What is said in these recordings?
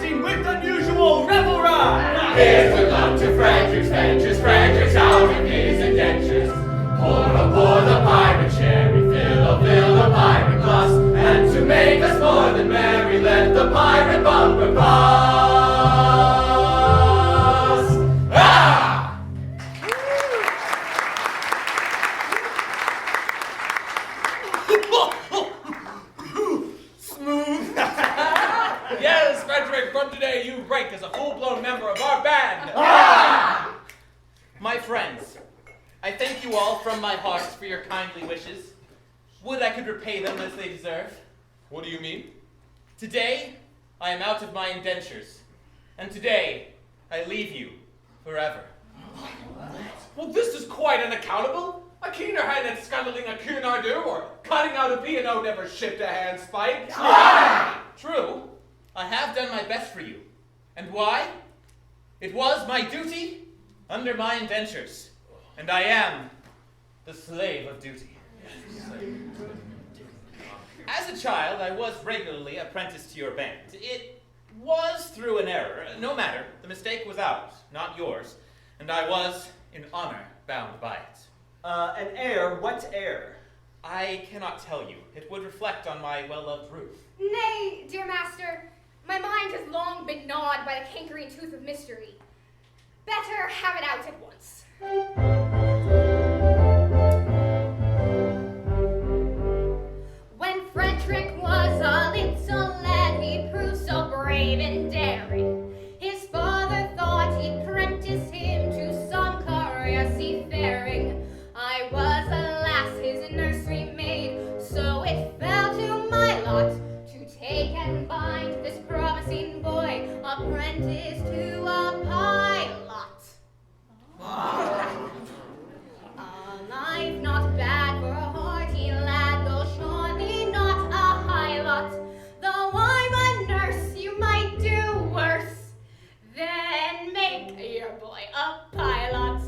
bursting with unusual revelry. Here's good luck to Frederick's ventures, Frederick's out with his indentures. Pour aboard the pirate share, fill the pirate glass, and to make us more than merry, let the pirate bumper pass. Ah! Smooth. Yes, Frederick, from today you rank as a full-blown member of our band. Ah! My friends, I thank you all from my heart for your kindly wishes. Would I could repay them as they deserve. What do you mean? Today, I am out of my indentures. And today, I leave you forever. Well, this is quite unaccountable. A keener hand at scuttling a Cunardo or cutting out a B&O never shipped a handspike. True, I have done my best for you. And why? It was my duty under my indentures. And I am the slave of duty. As a child, I was regularly apprenticed to your band. It was through an error. No matter, the mistake was ours, not yours. And I was, in honor, bound by it. An heir? What heir? I cannot tell you. It would reflect on my well-loved Ruth. Nay, dear master, my mind has long been gnawed by the cankering tooth of mystery. Better have it out at once. When Frederick was a little lad, he proved so brave and daring. His father thought he'd prentice him to some career seafaring. I was, alas, his nursery maid, so it fell to my lot to take and bind this promising boy, apprentice to a pilot. A life not bad for a hearty lad, though surely not a high lot. Though I'm a nurse, you might do worse than make your boy a pilot.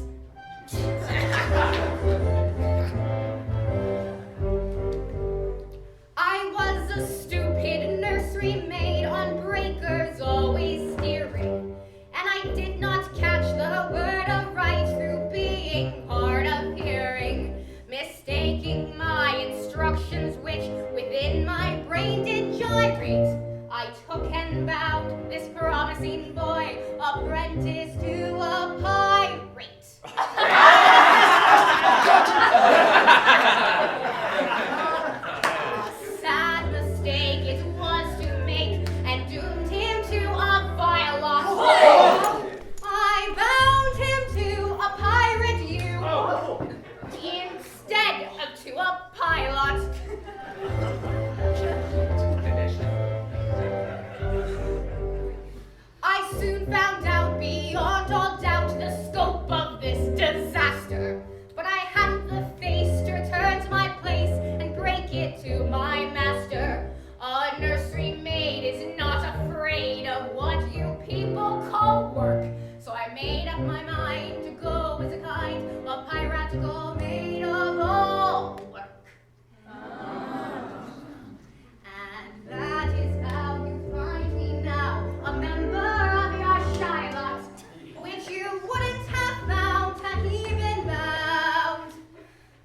I was a stupid nursery maid on breakers always steering, and I did not catch the word aright through being hard of hearing, mistaking my instructions which within my brain did gyrate. I took and bound this promising boy, apprentice to a pirate. A sad mistake it was to make, and doomed him to a vile loss. I bound him to a pirate instead of to a pilot. I soon found out beyond all doubt the scope of this disaster, but I hadn't the face to return to my place and break it to my master. A nursery maid is not afraid of what you people call work, so I made up my mind to go as a kind of piratical maid of all work. And that is how you find me now, a member of your shy lot, which you wouldn't have found had he been bound,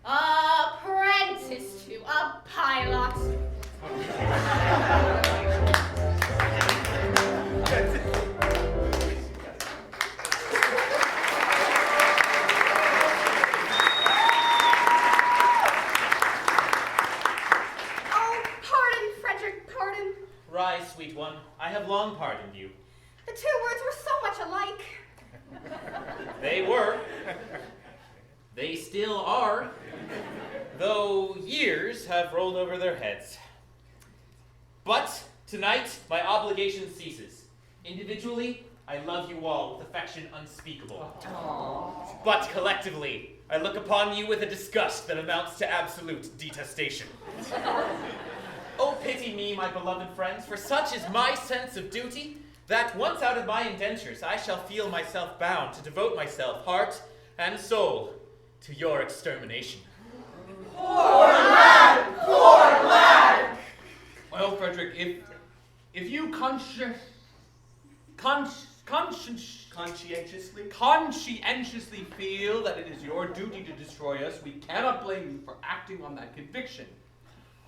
apprentice to a pilot. Oh, pardon, Frederick, pardon. Rise, sweet one. I have long pardoned you. The two words were so much alike. They were. They still are. Though years have rolled over their heads. But tonight, my obligation ceases. Individually, I love you all with affection unspeakable. But collectively, I look upon you with a disgust that amounts to absolute detestation. Oh, pity me, my beloved friends, for such is my sense of duty, that once out of my indentures, I shall feel myself bound to devote myself, heart and soul, to your extermination. Poor lad! Poor lad! Well, Frederick, if you conscious... conscientiously feel that it is your duty to destroy us, we cannot blame you for acting on that conviction.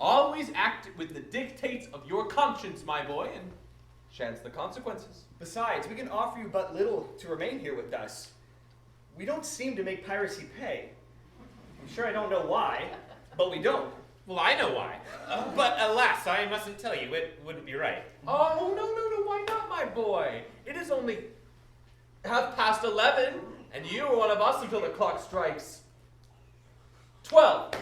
Always act with the dictates of your conscience, my boy, and chance the consequences. Besides, we can offer you but little to remain here with us. We don't seem to make piracy pay. I'm sure I don't know why, but we don't. Well, I know why. But alas, I mustn't tell you. It wouldn't be right. Oh, no, why not, my boy? It is only 11:30, and you are one of us until the clock strikes 12.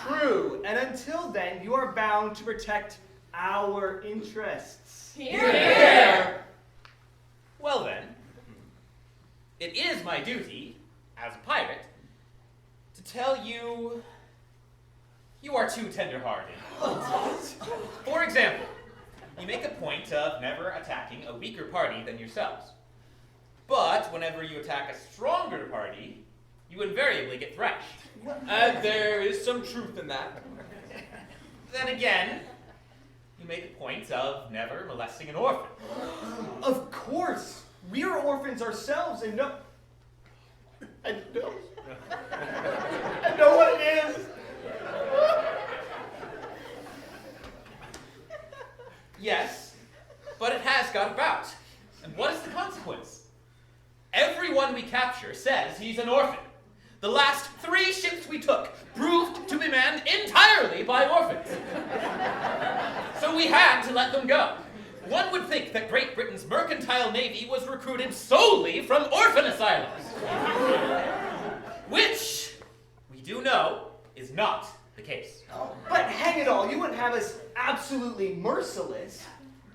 True, and until then, you are bound to protect our interests. Here! Well then, it is my duty, as a pirate, to tell you you are too tender-hearted. For example, you make a point of never attacking a weaker party than yourselves. But whenever you attack a stronger party, you invariably get thrashed. There is some truth in that. Then again, you make a point of never molesting an orphan. Of course! We are orphans ourselves and know... I know what it is! Yes, but it has got about. And what is the consequence? Everyone we capture says he's an orphan. The last 3 ships we took proved to be manned entirely by orphans. So we had to let them go. One would think that Great Britain's mercantile navy was recruited solely from orphan asylums. Which, we do know, is not the case. But hang it all, you wouldn't have us absolutely merciless.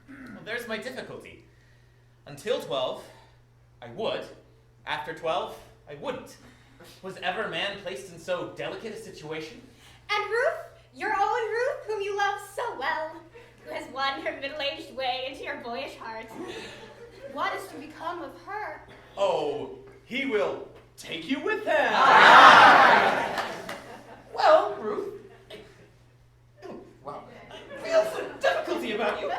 Well, there's my difficulty. Until 12, I would. After 12, I wouldn't. Was ever man placed in so delicate a situation? And Ruth, your own Ruth, whom you love so well, who has won her middle-aged way into your boyish heart. What is to become of her? Oh, he will take you with him. Well, Ruth, I feel some difficulty about you.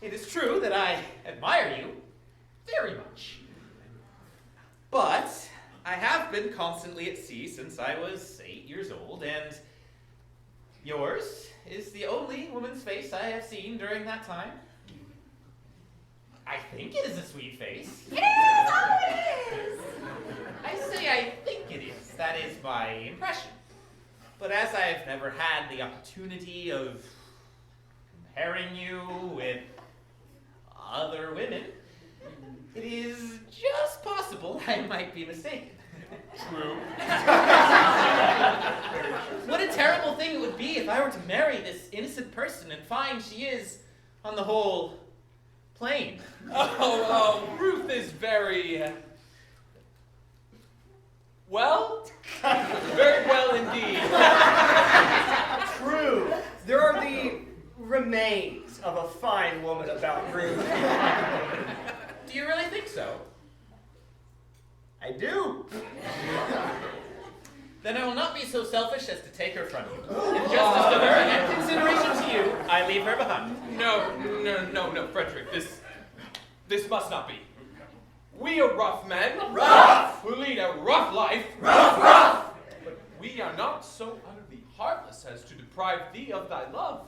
It is true that I admire you very much. But I have been constantly at sea since I was 8 years old, and yours is the only woman's face I have seen during that time. I think it is a sweet face. It is! Oh, it is! I say I think it is. That is my impression. But as I've never had the opportunity of comparing you with other women, it is just possible I might be mistaken. True. What a terrible thing it would be if I were to marry this innocent person and find she is, on the whole, plain. Oh, Ruth is very... well? Very well indeed. True. There are the remains of a fine woman about Ruth. Do you really think so? I do. Then I will not be so selfish as to take her from you. In justice to her and consideration to you, I leave her behind. No, Frederick, this must not be. We are rough men. Rough! Who lead a rough life. Rough! But we are not so utterly heartless as to deprive thee of thy love.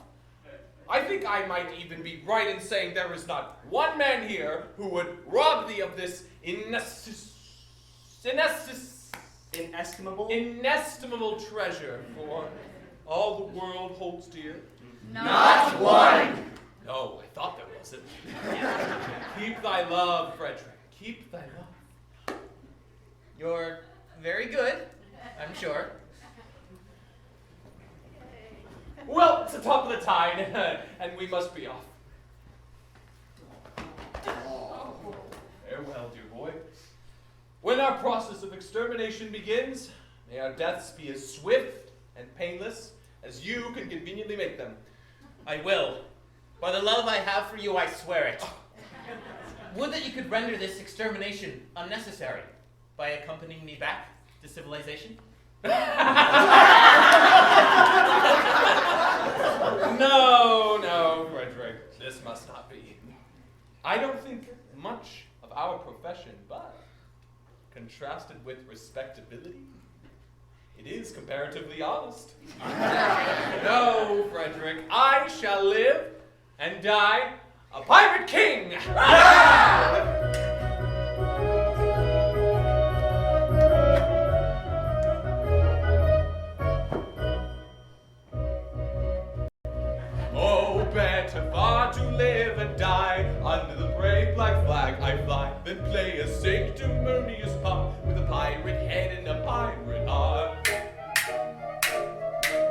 I think I might even be right in saying there is not one man here who would rob thee of this inestimable treasure, for all the world holds dear. Not one! No, I thought there wasn't. Keep thy love, Frederick. Keep thy love. You're very good, I'm sure. Well, it's the top of the tide, and we must be off. Farewell, dear boy. When our process of extermination begins, may our deaths be as swift and painless as you can conveniently make them. I will. By the love I have for you, I swear it. Would that you could render this extermination unnecessary by accompanying me back to civilization? No, Frederick, this must not be. I don't think much of our profession, but contrasted with respectability, it is comparatively honest. No, Frederick, I shall live and die a pirate king! Oh, better far to live and die under the brave black flag I fly than play a sanctimonious part with a pirate head and a pirate heart.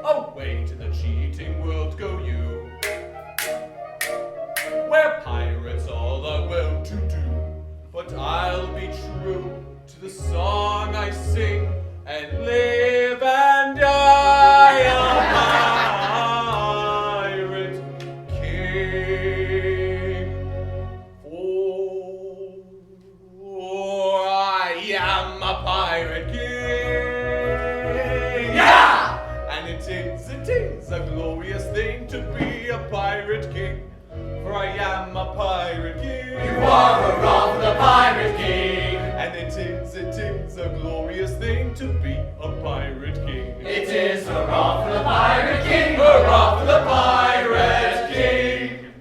Away to the cheating world go you, where pirates all are well to do. But I'll be true to the song I sing and live and die a pirate king. For I am a pirate king. Yeah! And it is a glorious thing to be a pirate king. For I am a pirate king. You are a rough the pirate king. And it is a glorious thing to be a pirate king. It is hurrah for the pirate king, hurrah for the pirate king.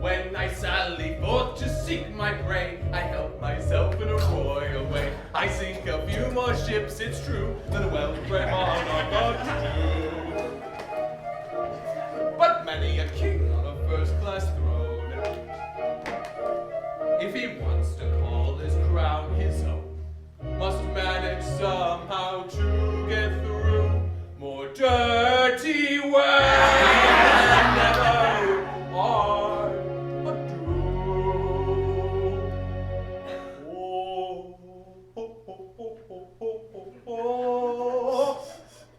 When I sally forth to seek my prey, I help myself in a royal way. I sink a few more ships, it's true, than a well-bred monarch ought to do. But many a king on a first-class throne, if he wants to call his crown his own, must manage somehow to get through more dirty ways never are ado.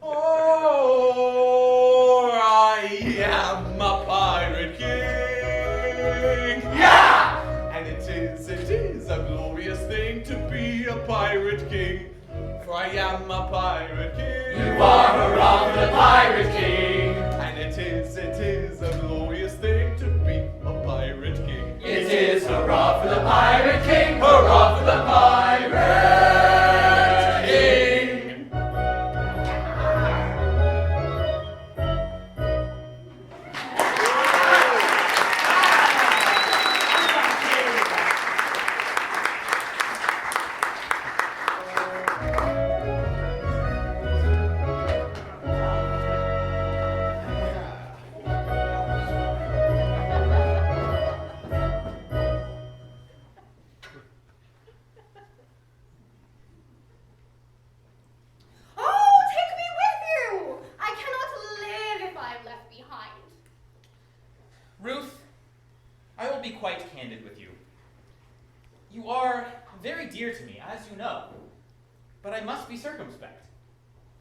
Oh, I am a pirate king. Yeah! And it is a glorious thing to be a pirate king. For I am a pirate king. You are hurrah for the pirate king. And it is a glorious thing to be a pirate king. It is hurrah for the pirate king, hurrah for the pirate king. Oh, take me with you! I cannot live if I'm left behind. Ruth, I will be quite candid with you. You are very dear to me, as you know, but I must be circumspect.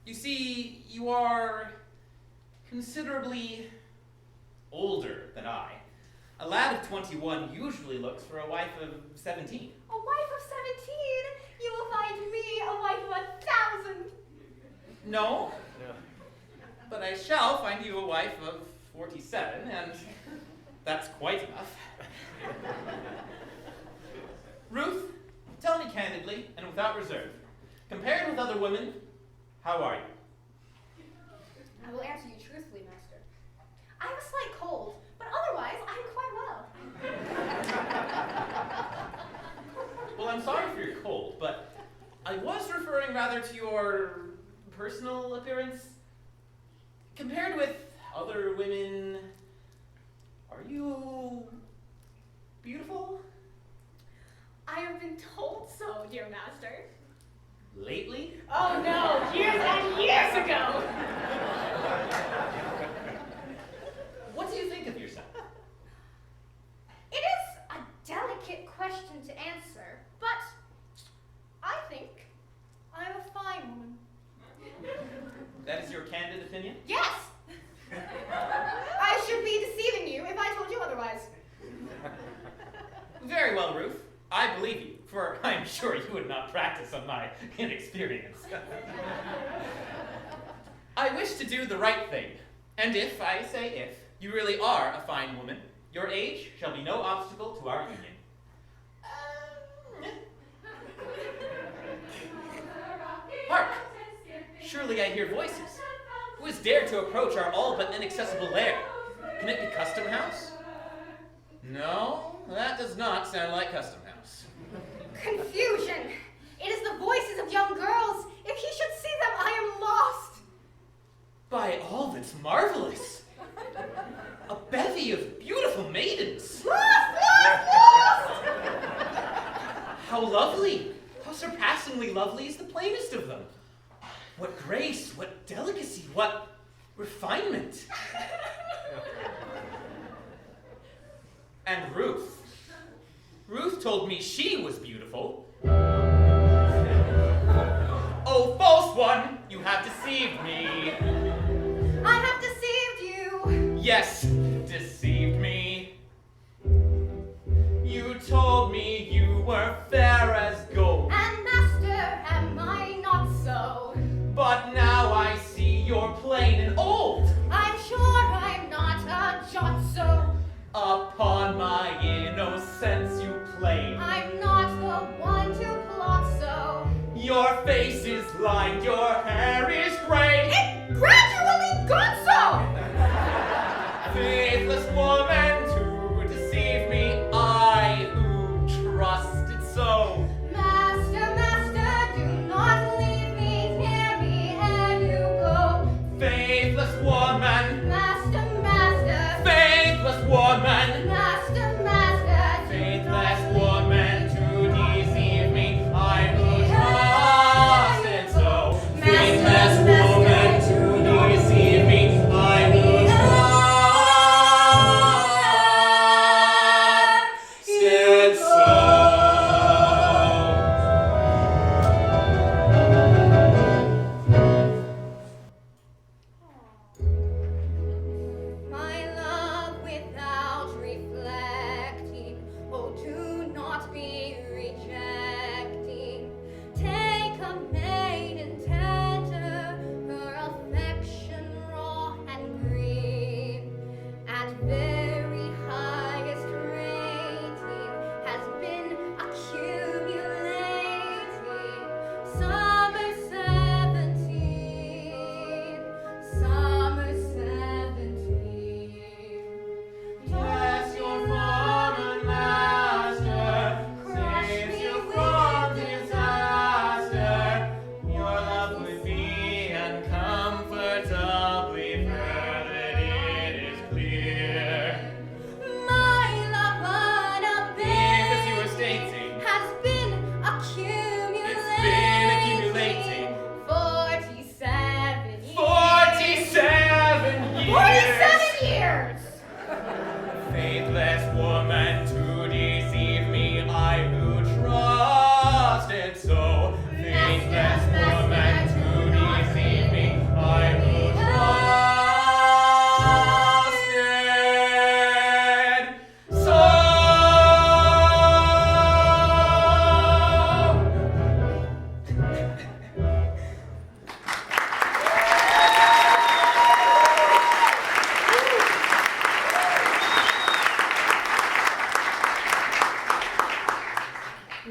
You see, you are considerably older than I. A lad of 21 usually looks for a wife of 17. A wife of 17? You will find me a wife of 1,000. No, but I shall find you a wife of 47, and that's quite enough. Ruth, tell me candidly and without reserve, compared with other women, how are you? I will answer you truthfully, master. I have a slight cold, but otherwise I'm quite well. Well, I'm sorry for your cold, but I was referring rather to your personal appearance. Compared with other women, are you beautiful? I have been told so, dear master. Lately? Oh no, years and years ago! What do you think of yourself? It is a delicate question to answer, but I think I'm a fine woman. That is your candid opinion? Yes! I should be deceiving you if I told you otherwise. Very well, Ruth. I believe you, for I'm sure you would not practice on my inexperience. I wish to do the right thing. And if, I say if, you really are a fine woman, your age shall be no obstacle to our union. Hark! Surely I hear voices. Who has dared to approach our all but inaccessible lair? Can it be Custom House? No, that does not sound like Custom House. Confusion! It is the voices of young girls. If he should see them, I am lost. By all that's marvelous! A bevy of beautiful maidens! Lost! How lovely! How surpassingly lovely is the plainest of them! What grace, what delicacy, what refinement! And Ruth. Ruth told me she was beautiful. Oh, false one, you have deceived me. I have deceived you. Yes, deceived me. You told me you were fair as gold. And master, am I not so? But now I see you're plain and old. I'm sure I'm not a jot so. Upon my innocence you claim. I'm not the one to plot so. Your face is lined, your hair is gray. It gradually got so. Faithless woman to deceive me, I who trusted so. Master, master, do not leave me, hear me ere you go. Faithless woman, Master, master, faithless woman, master, master, do faithless not woman to deceive me, I who trusted so. Faithless woman to deceive me, I who trusted so. My love without reflecting, oh, do not be rejecting. Take a maiden tender, her affection raw and green. At very highest rating has been accumulating. Summer 17, summer 17. Bless your former master, saves you from disaster. Your love would be uncomfortably furthered, it is clear. My love If, as you unabated were stating, has been accumulating. it's been accumulating 47 years. 47 years. 47 years! Faithless woman to deceive me, I who trusted so. Faithless woman to deceive me, I who trusted so.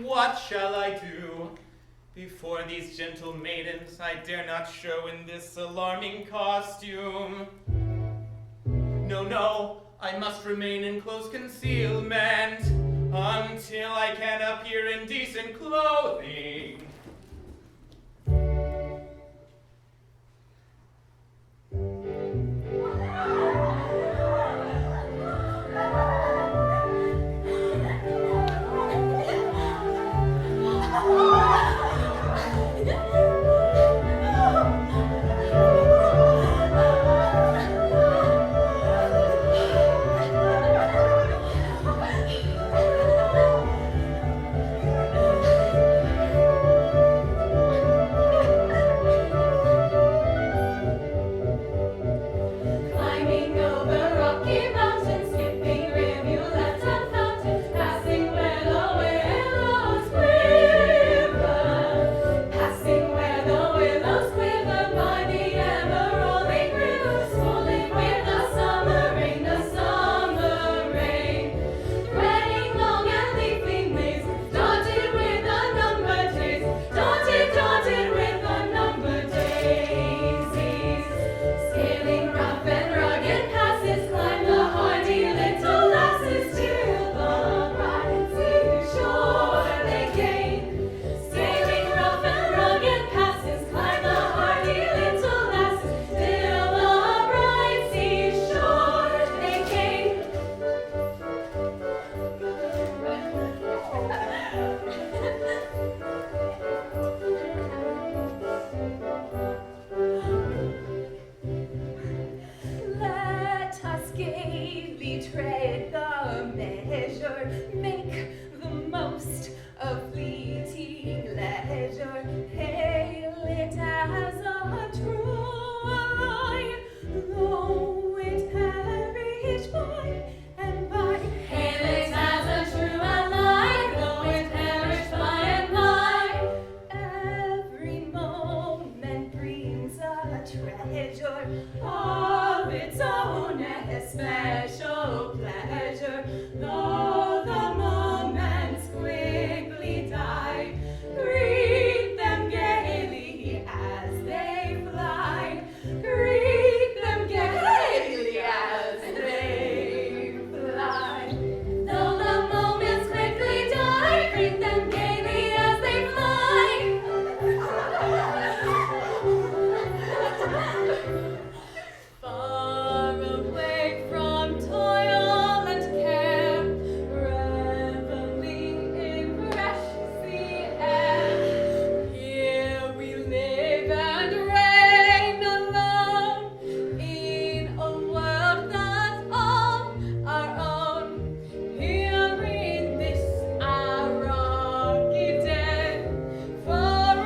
What shall I do? Before these gentle maidens I dare not show in this alarming costume. No, no, I must remain in close concealment until I can appear in decent clothing. pleasure. Make the most of fleeting leisure. Hail it as a true ally, though it perish by and by. Hail it as a true ally, though it perish by and by. Every moment brings a treasure of its own especial pleasure, though the moments quickly die. Greet them gaily as they fly. Greet them gaily as they fly. Though the moments quickly die, greet them gaily as they fly. Far away from toil and care, reveling in fresh sea air. Here we live and reign alone in a world that's all our own. Here in this our rocky den, far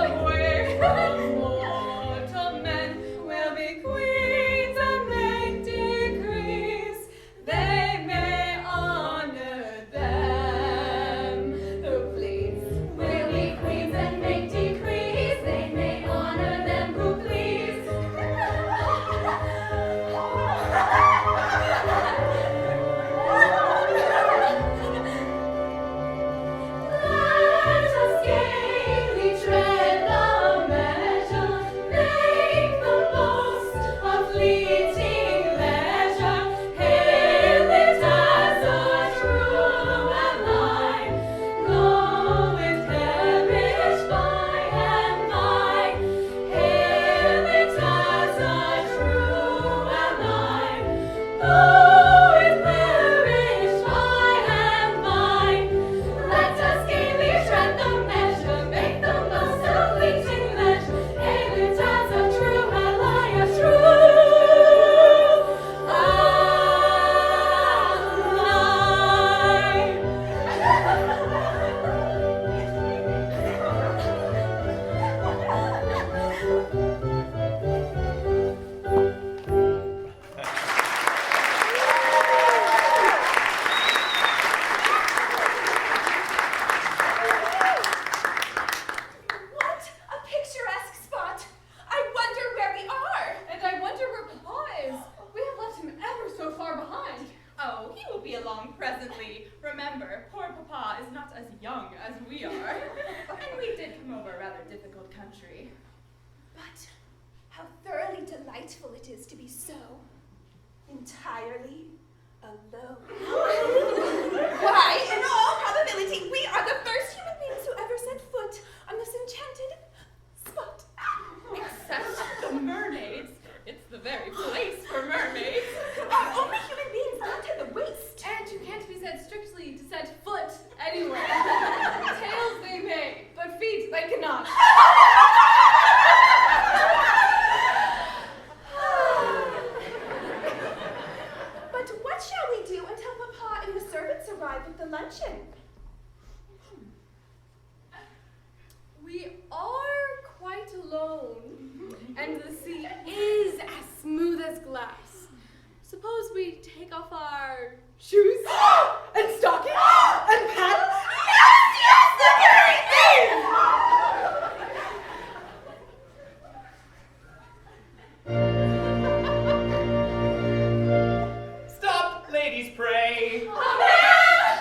away from mortal men, we'll be queens and make decrees. They may honor them who please. We'll be queens and make decrees. They may honor them who please. Let us gaily tread the measure, make the most of fleeting leisure. Hail it as a true ally, though it perish by and by. Hail it as a true ally, though it perish by and by. Let us gaily tread the measure, make the most of fleeting leisure. Hail it as a true ally, a true What a picturesque spot! I wonder where we are! And I wonder where Papa is. We have left him ever so far behind. Oh, he will be along presently. Remember, poor Papa is not as young as we are. And we did come over a rather difficult country. But how thoroughly delightful it is to be so entirely alone. Why, in all probability, we are the first human beings who ever set foot on this enchanted spot. Except the mermaids. It's the very place for mermaids. Are only human beings down to the waist. And you can't be said strictly to set foot anywhere. Tails they may, but feet they cannot. But what shall we do until Papa and the servants arrive with the luncheon? We are quite alone, and the sea is as smooth as glass. Suppose we take off our shoes and stockings and paddle? Yes, the very thing! Stop, ladies, pray. Amen!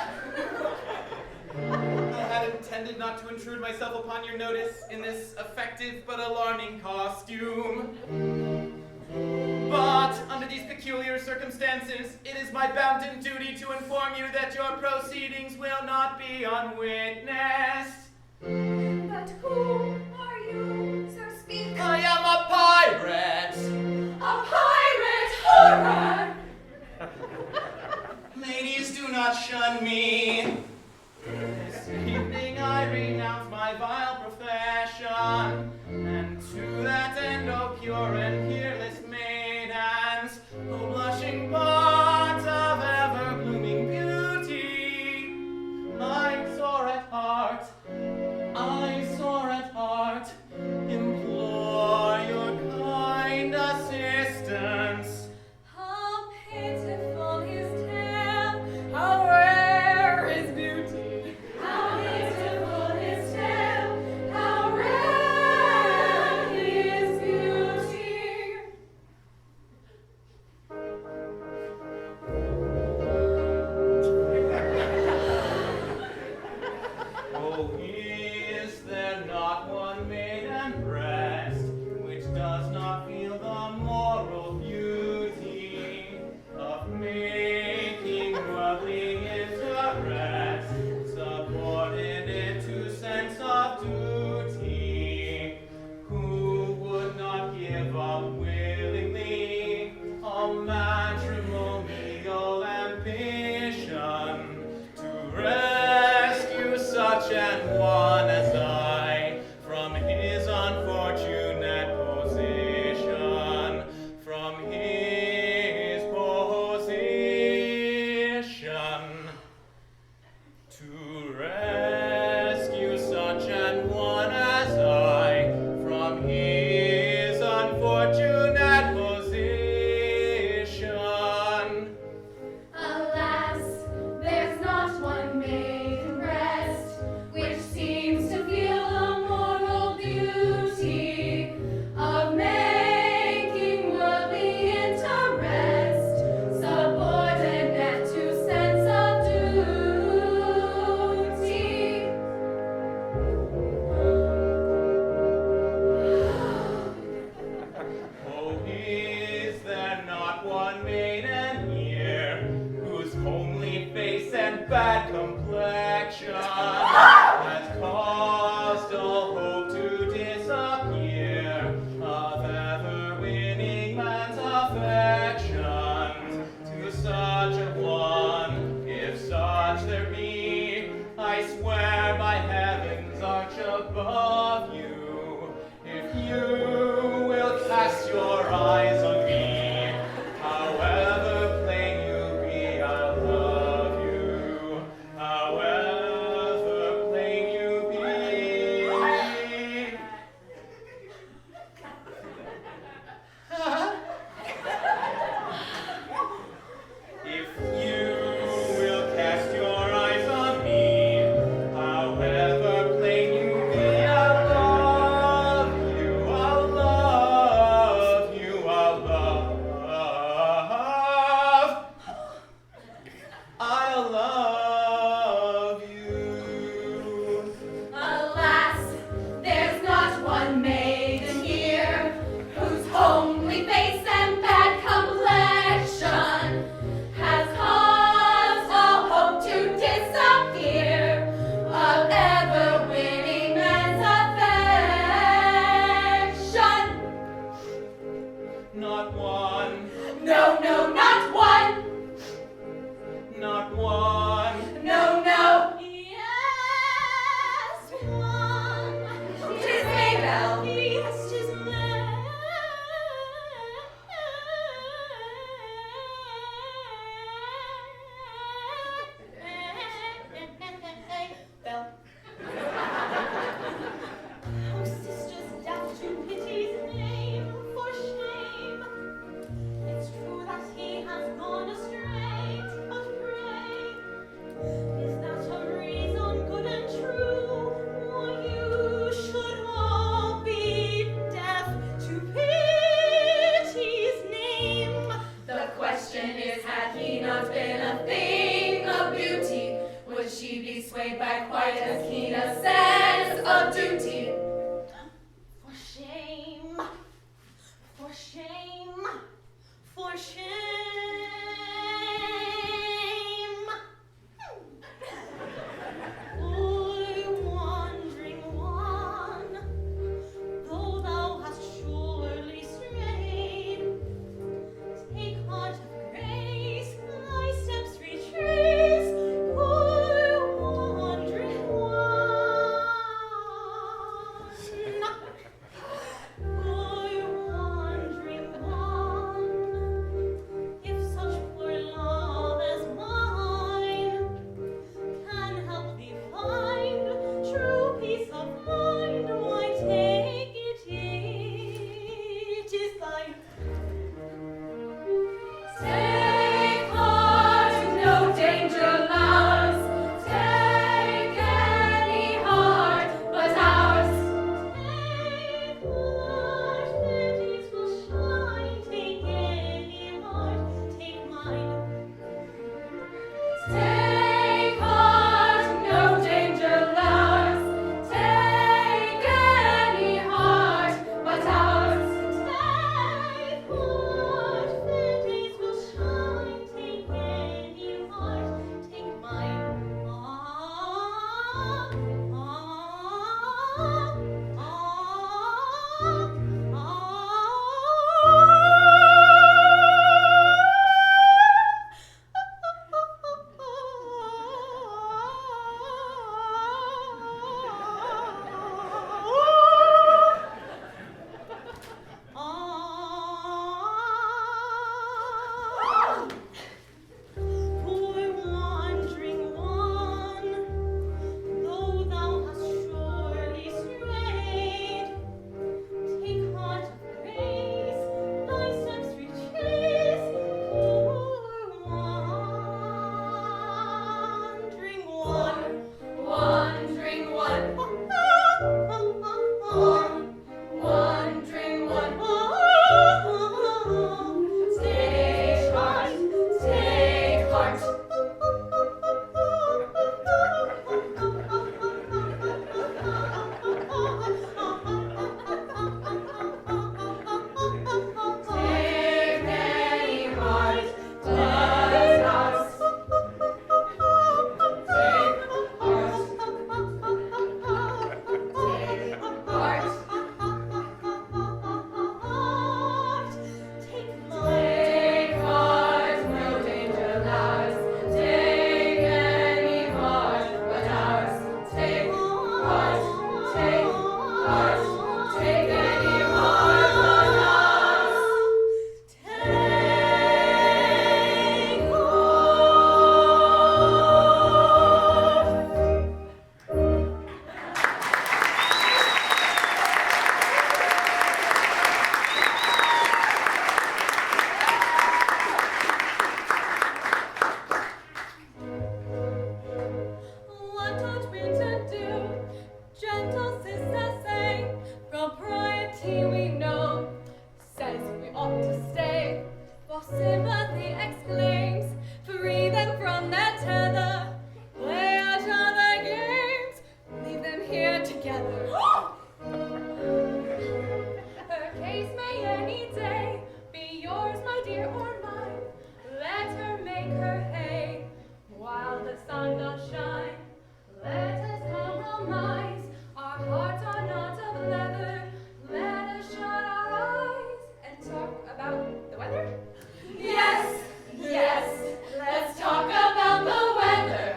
I had intended not to intrude myself upon your notice in this effective but alarming costume. But under these peculiar circumstances, it is my bounden duty to inform you that your proceedings will not be unwitnessed. But who are you, so speak? I am a pirate. A pirate horror! Ladies, do not shun me. This evening I renounce my vile profession, and to that end, O pure and peerless maidens, O blushing bonds of ever blooming beauty, to rescue such an one as I from his unfortunate position. Alas, there's not one maiden breast which seems to feel the moral duty of making worldly interest subordinate to sense of duty. Oh, is there not one maiden here whose homely face and bad complexion has caused all hope to disappear of ever winning man's affection to such a one, if such there be? I swear by heaven's arch above you, if you will cast your eyes on me, however plain you be, I'll love you, however plain you be. If you will cast your eyes on me, however plain you be, I'll love you, I'll love you, I'll love you. Alas, there's not one maiden here whose homely face and bad complexion has caused all hope to disappear of ever winning man's affection. Not one, No, no, not one. not one. No, no. Yes, one. 'Tis Maybelle. Yes, 'tis Maybelle. Oh, sisters, deaf to pity's name, for shame. It's true that he has gone astray, but pray, is that a reason good and true, or you should all be deaf to pity's name? The question is, had he not been a thing of beauty, would she be swayed by quite as keen a sense of duty? For shame, for shame, for shame. Boy, wandering one, though thou hast surely strayed, take heart of grace, thy steps retrace. Boy, wandering one. sun doth shine. Let us compromise. Our hearts are not of leather. Let us shut our eyes and talk about the weather. Yes, yes, let's talk about the weather.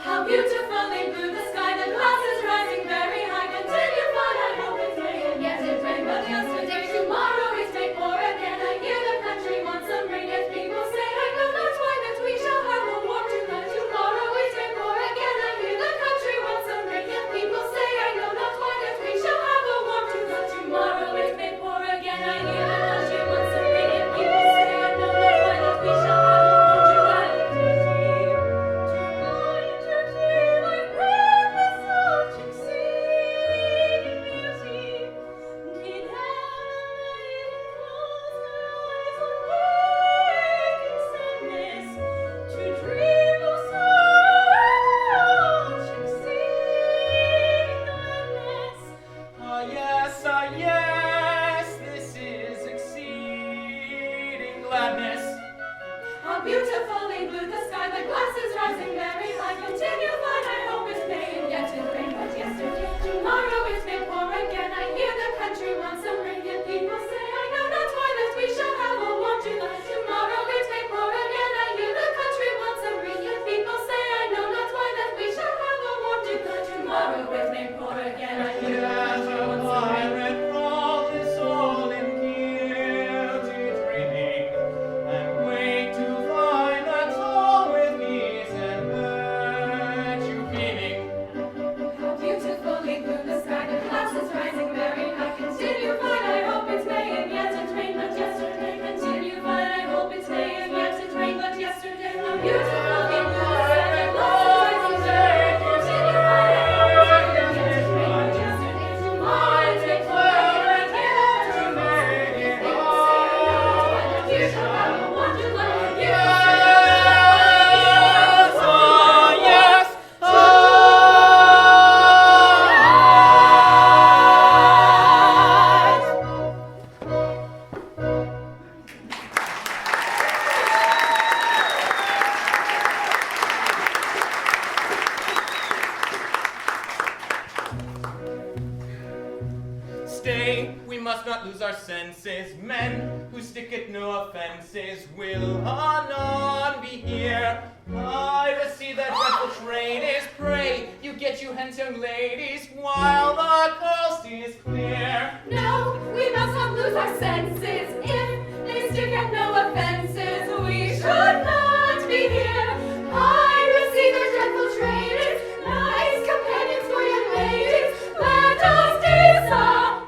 How beautifully blue the sky, the glass is rising very high. Continue fun, I hope it's rain. Yes, it rained, but yesterday, tomorrow it may pour again. I hear the country wants some rain, yet people say, I know not why that we shall have a warm July. Tomorrow it may pour again. I hear the country wants some rain, yet people say, I know not why that we shall have a warm July. Tomorrow it may pour again. I hear the country wants some rain, yet people say, I know not why that we shall have a warm July. Ah yes, this is exceeding gladness. How beautifully blue the sky, the glass is rising very high. Continue fun, I hope it may, and yet it rained but yesterday. Tomorrow it may pour again. I hear the country wants some rain, yet people say, I know not why that we shall have a warm July. Tomorrow it may pour again. I hear the country wants some rain, yet people say, I know not why that we shall have a warm July. Tomorrow it may pour again. I hear the country wants some rain. How beautifully blue the sky, the glass is rising very high. Continue fun, I hope it may, and yet it rained but yesterday. Continue fun, I hope it may, and yet it rained but yesterday. How beautifully blue the sky, the glass is rising very high. Continue fun, I hope it may, and yet it rained but yesterday. Tomorrow it may pour again. I hear the country wants some rain, yet people say, I know not why that we shall have a warm July. Stay, we must not lose our senses. Men who stick at no offenses will anon be here. Piracy, that dreadful trade is prey. You get you hence, young ladies, while the coast is clear. No, we must not lose our senses. If they stick at no offenses, we should not be here. Piracy, their dreadful trade is nice companions for young ladies. Let us disarm.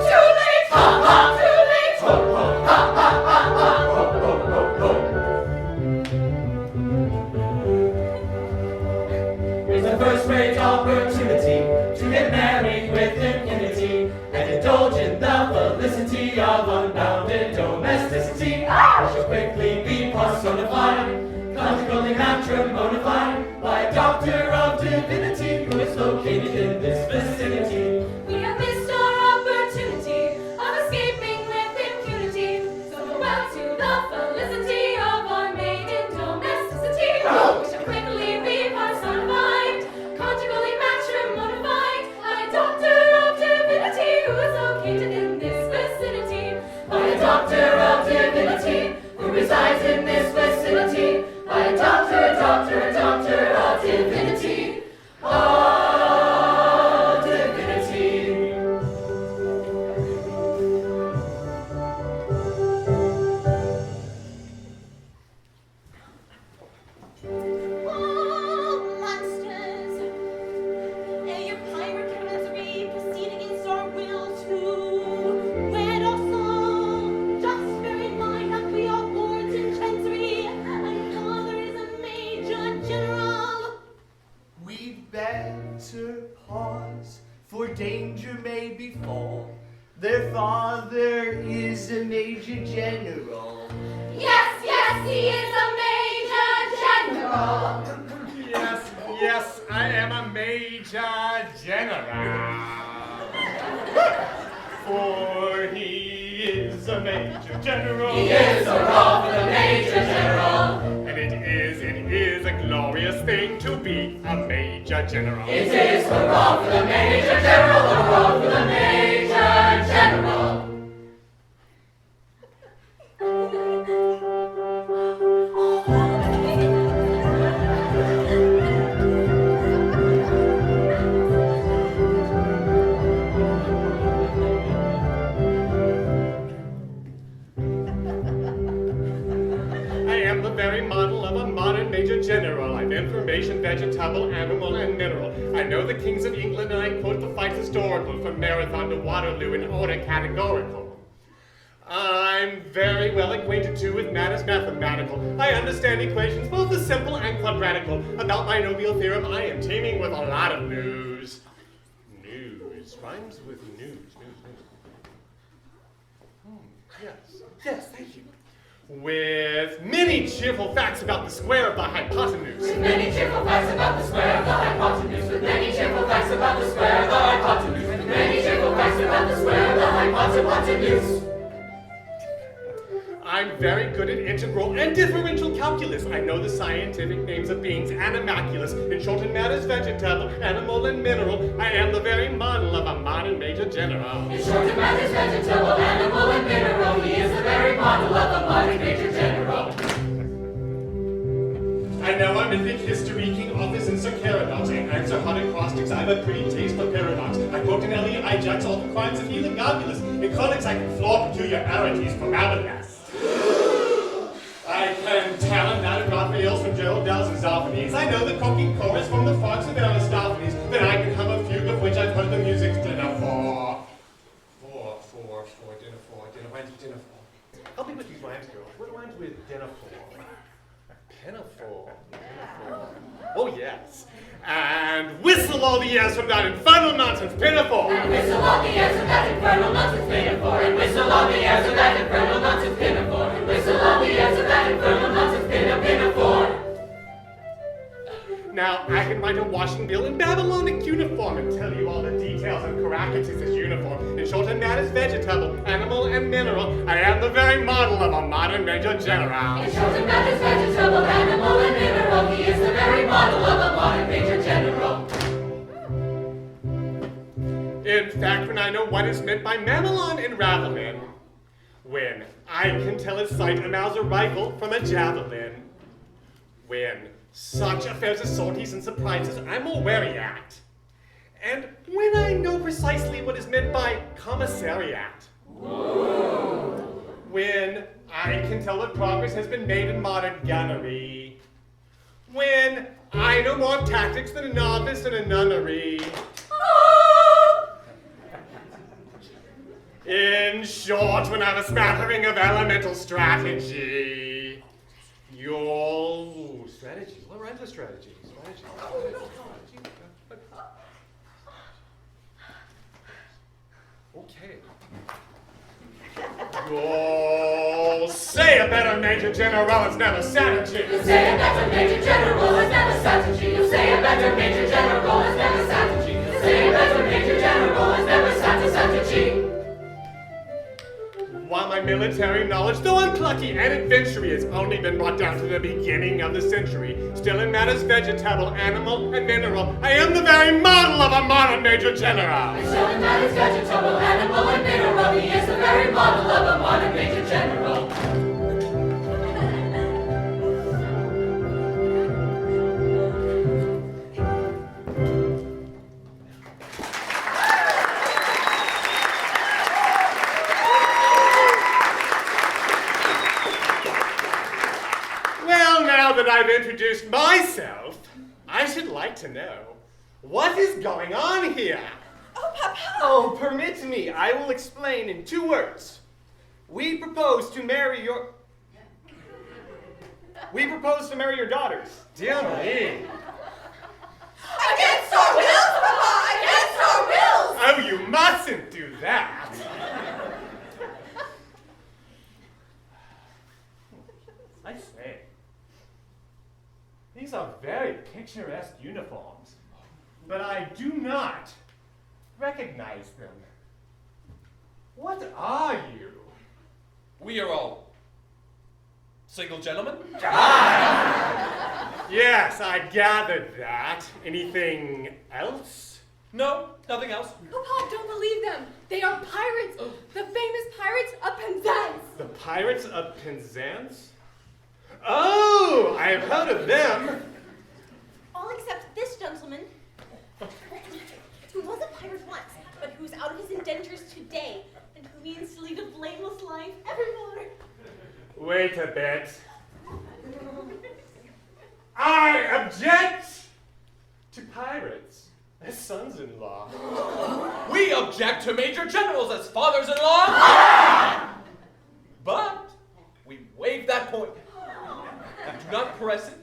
Too late, too late. It's a first-rate opportunity to get married with impunity and indulge in the felicity of unbounded domesticity. We shall quickly be personified, conjugally matrimonified by a doctor of divinity who is located in this vicinity. We have missed our opportunity of escaping with impunity. So farewell to the felicity of our maiden domesticity. We shall quickly be personified, conjugally matrimonified by a doctor of divinity who is located in this vicinity. By a doctor of divinity who resides in this vicinity. By a doctor of divinity. Of divinity. Oh, monsters! Your pirate commisery proceeding against our will to wed our soul. Just bear in mind that we are lords in chancery, and father is a major general. We'd better pause, for danger may befall. Their father is a major general. Yes, yes, he is a major general. Yes, I am a major general. For he is a major general. He is a rough and a major general. And it is a glorious thing to be a major general. It is hurrah for the major general, hurrah for the major general. General, I've information, vegetable, animal, and mineral. I know the kings of England, and I quote the fights historical, from Marathon to Waterloo in order categorical. I'm very well acquainted too with matters mathematical. I understand equations, both the simple and quadratical. About binomial theorem, I am teeming with a lot of news. News rhymes with news. Yes, thank you. With many cheerful facts about the square of the hypotenuse. With many cheerful facts about the square of the hypotenuse. With many cheerful facts about the square of the hypotenuse. With many cheerful facts about the square of the hypotenuse. I'm very good at integral and differential calculus. I know the scientific names of beings animalculous. In short, in matters vegetable, animal, and mineral, I am the very model of a modern major general. In short, in matters vegetable, animal, and mineral, he is the very model of a modern major general. I know I'm in the history, King Office, and Sir Caradox. I answer hot acrostics, I have a pretty taste for paradox. I quote in Eliot, I judge all the crimes of healing godliness. In conics, I can floor peculiarities from Abaddon. I can tell out of Raphael's from Gerald Dell's and Zophanies. I know the cooking chorus from the frogs of Aristophanes. Then I can hum a fugue of which I've heard the music's dinner for. Dinner. Rhymes with dinner for. Help me with these rhymes, girls. What rhymes with dinner for? Pinafore. Oh, yes. And whistle all the years from that infernal nonsense, pinafore. And whistle all the years of that infernal nonsense, pinafore. And whistle all the years of that infernal nonsense, pinafore. And whistle all the years of that infernal nonsense, pinafore. Now, I can write a washing bill in Babylonic uniform and tell you all the details of Caractacus' uniform. In short, in matters vegetable, animal, and mineral, I am the very model of a modern major general. In short, in matters vegetable, animal, and mineral, he is the very model of a modern major general. In fact, when I know what is meant by mamelon and ravelin, when I can tell at sight a Mauser rifle from a javelin, when such affairs as sorties and surprises I'm all wary at, and when I know precisely what is meant by commissariat, when I can tell what progress has been made in modern gunnery, when I know more of tactics than a novice in a nunnery. In short, when I have a smattering of elemental strategy, your strategy. What rhymes with strategy? Okay. You'll say a better major general is never strategy. You say a better major general is never strategy. You say a better major general is never strategy. You say a better major general is never strategy. While my military knowledge, though unplucky and adventurous, has only been brought down to the beginning of the century, still in matters vegetable, animal, and mineral, I am the very model of a modern major general. And still in matters vegetable, animal, and mineral, he is the very model of a modern major general. Now that I've introduced myself, I should like to know, what is going on here? Oh, Papa! Oh, permit me. I will explain in 2 words. We propose to marry your daughters. Dear me. Against our wills, Papa! Against our wills! Oh, you mustn't do that. I say, these are very picturesque uniforms, but I do not recognize them. What are you? We are all single gentlemen. Yes, I gathered that. Anything else? No, nothing else. Papa, don't believe them. They are pirates. The famous pirates of Penzance. The pirates of Penzance? Oh, I have heard of them. All except this gentleman, who was a pirate once, but who's out of his indentures today, and who means to lead a blameless life evermore. Wait a bit. I object to pirates as sons-in-law. We object to major generals as fathers-in-law. But we waive that point. We do not press it.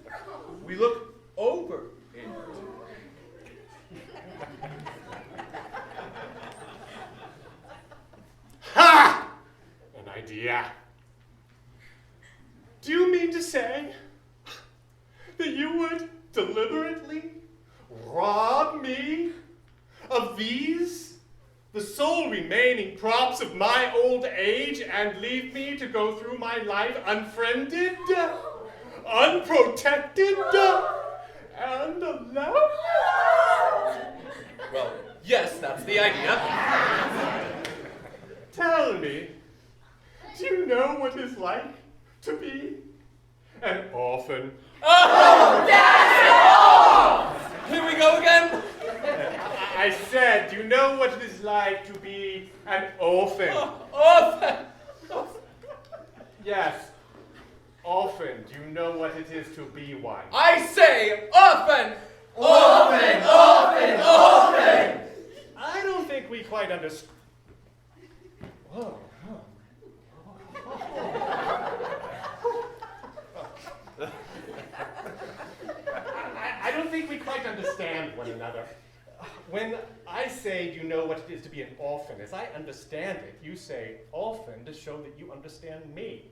We look over it. Ha! An idea. Do you mean to say that you would deliberately rob me of these, the sole remaining props of my old age, and leave me to go through my life unfriended, unprotected, and alone? Well, yes, that's the idea. Tell me, do you know what it's like to be an orphan? Oh, Here we go again. I said, do you know what it is like to be an orphan? Orphan. Yes, orphan. Do you know what it is to be one? I say orphan. Orphan, orphan, orphan! I don't think we quite understand. Whoa. I don't think we quite understand one another. When I say, do you know what it is to be an orphan, as I understand it, you say orphan to show that you understand me.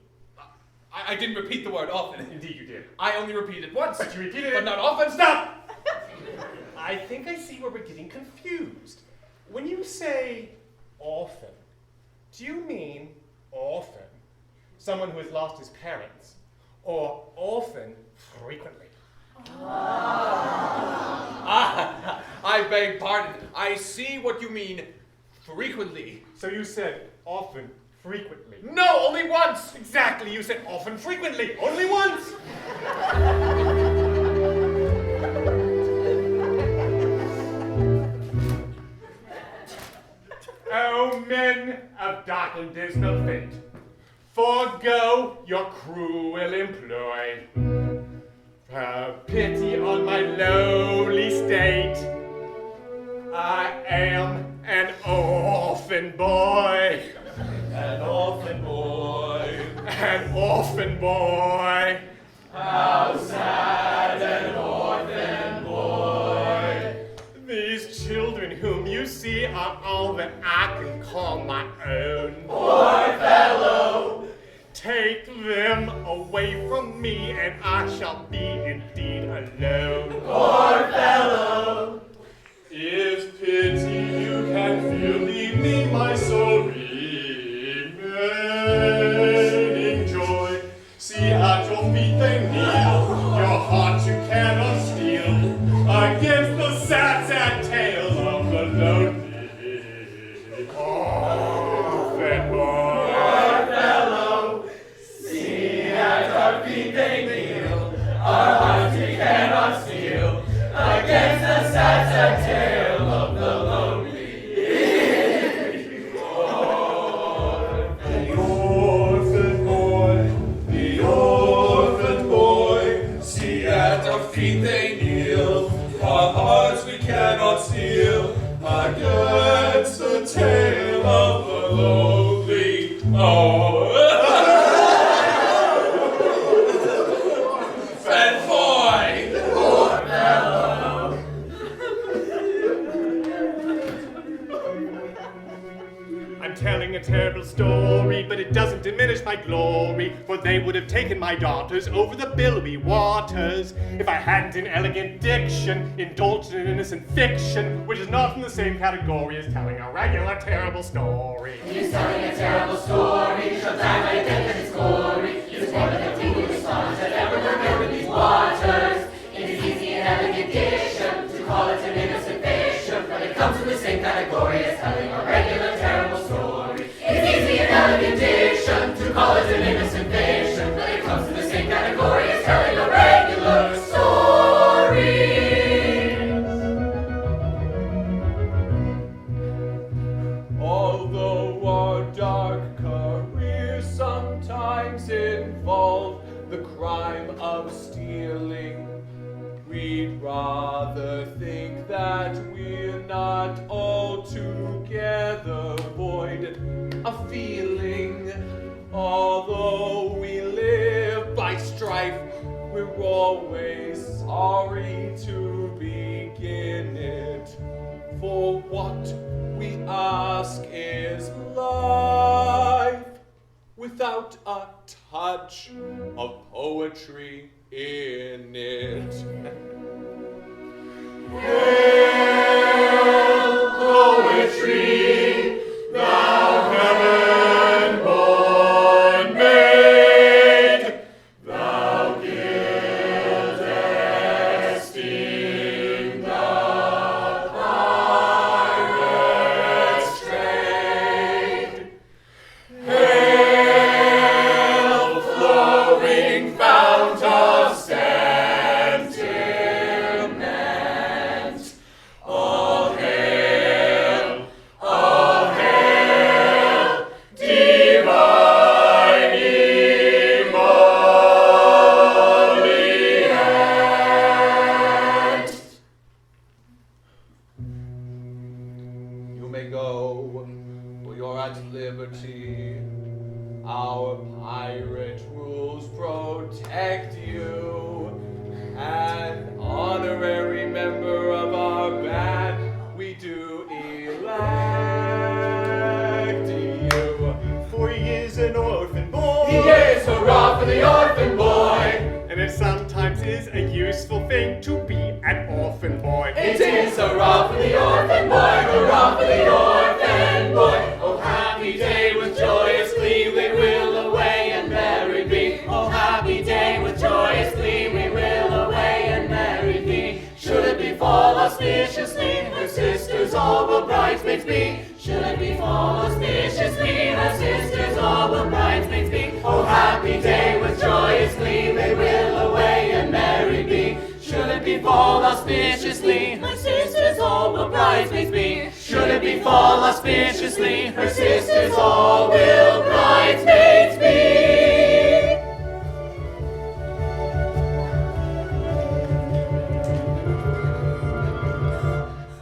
I didn't repeat the word often. Indeed you did. I only repeated it once. But you repeated But it. not often. Stop! I think I see where we're getting confused. When you say orphan, do you mean orphan, someone who has lost his parents, or orphan frequently? I beg pardon. I see what you mean frequently. So you said often frequently. No, only once. Exactly, you said often frequently, only once. O men of dark and dismal fate, forego your cruel employ. Have pity on my lowly state. I am an orphan boy. An orphan boy. An orphan boy. How sad an orphan boy. These children whom you see are all that I can call my own. Poor fellow. Take them away from me and I shall be indeed alone. Poor fellow. If pity you can feel, leave me my soul remaining joy. See at your feet they kneel, your heart you cannot steal, against the sad, sad tales of the lonely orphan boy. Poor fellow. See at our feet they kneel, our hearts we cannot steal, against the sad, sad tale of the lonely. The orphan boy, See at our feet they kneel, our hearts we cannot steal, against the tale of the lonely. Fat boy! Poor fellow! I'm telling a terrible story, but it doesn't diminish my glory, for they would have taken my daughters over the billowy waters. If I hadn't in elegant diction indulged in innocent fiction, which is not in the same category as telling a regular terrible story. He's telling a terrible story, shall die by death in its glory. He's more than a foolish sons that ever remembered these waters. It is easy in elegant diction to call it an innocent fiction, but it comes in the same category as telling a regular terrible story. It's easy in elegant diction to call it an innocent fiction, but it comes in the same category as telling a regular story. Although our dark careers sometimes involve the crime of stealing, we'd rather think that we're not altogether void of feeling. Although we live by strife, we're always sorry to begin it. For what we ask is life without a touch of poetry in it. Hail, poetry, thou heaven-born maid, thou gildest in the pirate's trade. Hail, flowing fount of sentiment, all hail, divine emollient. You may go, for you're at liberty. Our pirate rules protect you. An honorary member of our band, we do elect you. For he is an orphan boy. He is hurrah for the orphan boy. And it sometimes is a useful thing to be an orphan boy. It is hurrah for the orphan boy, hurrah for the orphan boy. Oh, happy day with joyous glee, we will away and merry be. Oh, happy day with joyous glee, we will away and merry be. Should it befall auspiciously, her sisters all will bridesmaids be. Should it befall auspiciously, her sisters all will bridesmaids be. Oh, happy day with joyous glee, they will away and merry be. Should it befall auspiciously, her sisters all will bridesmaids be. Should it befall auspiciously, her sisters all will bridesmaids be.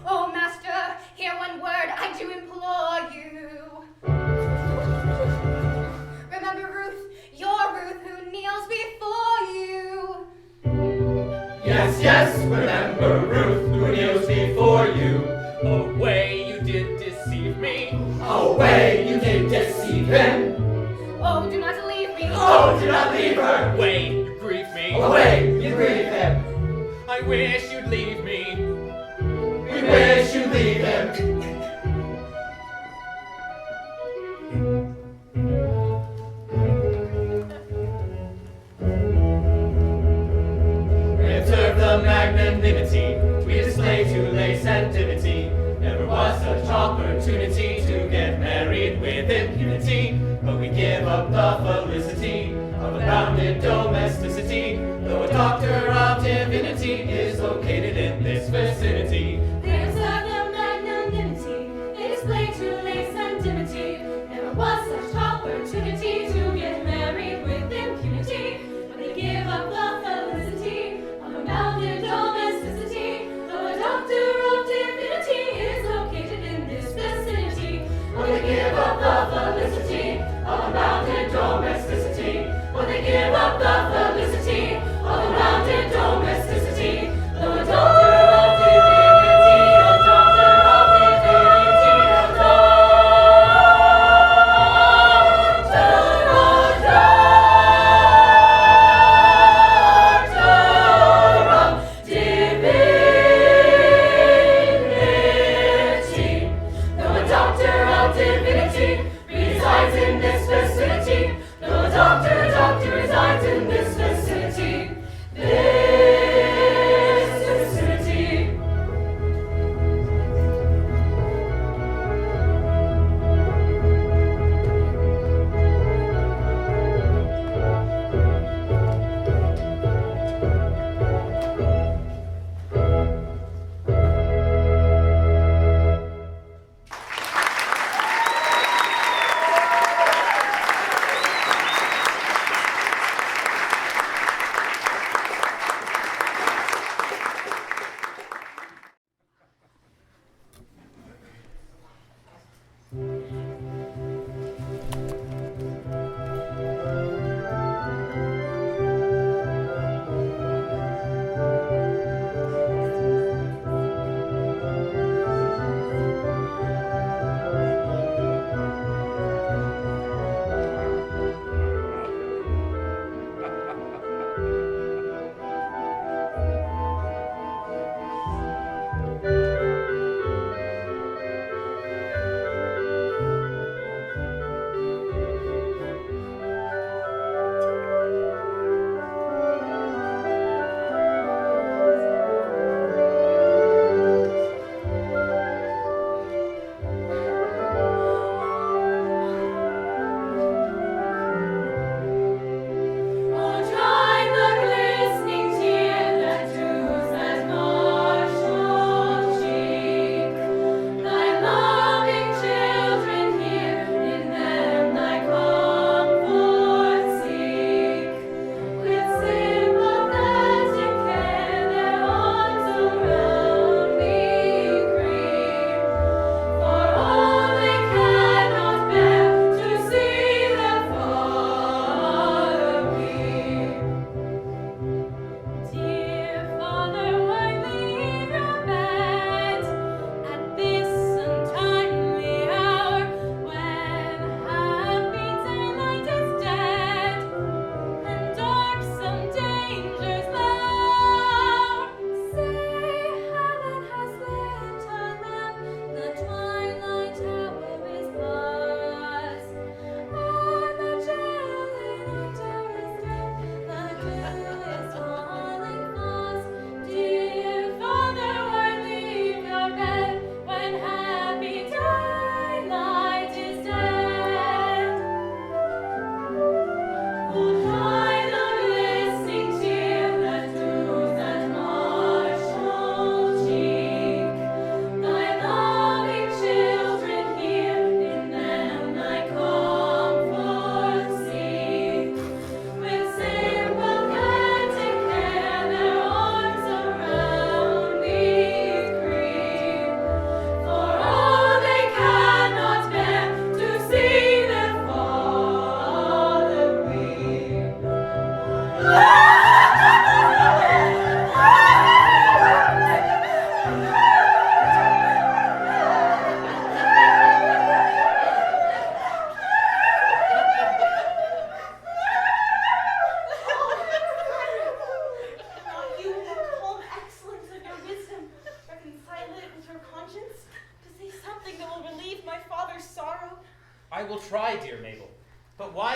Oh, master, hear one word, I do implore you. Remember Ruth, your Ruth who kneels before you. Yes, yes, remember Ruth who kneels before you. Away you did deceive me. Away, you did deceive him. Oh, do not leave me. Oh, do not leave her. Away you grieve me. Away, you grieve him. I wish you'd leave me. We wish you'd leave him. Observe the magnanimity we display to lace and dignity. Never was such opportunity to get married with impunity, but we give up the felicity of abounded domesticity, though a doctor of divinity is located in this vicinity. They observe the magnanimity, they display to lace and dignity. Never was such opportunity to get married with impunity, but they give up the felicity of abounded domesticity, though a doctor of divinity is located in this vicinity. Will they give up the felicity of abounded domesticity? Will they give up the felicity of abounded domesticity? Though a doctor of divinity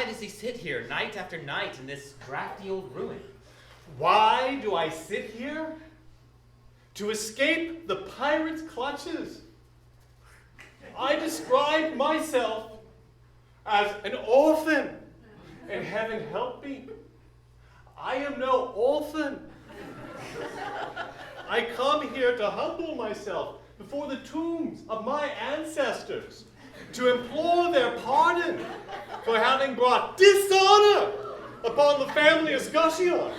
does he sit here night after night in this drafty old ruin? Why do I sit here? To escape the pirates' clutches. I describe myself as an orphan, and heaven help me, I am no orphan. I come here to humble myself before the tombs of my ancestors, to implore their pardon for having brought dishonor upon the family of Scotia.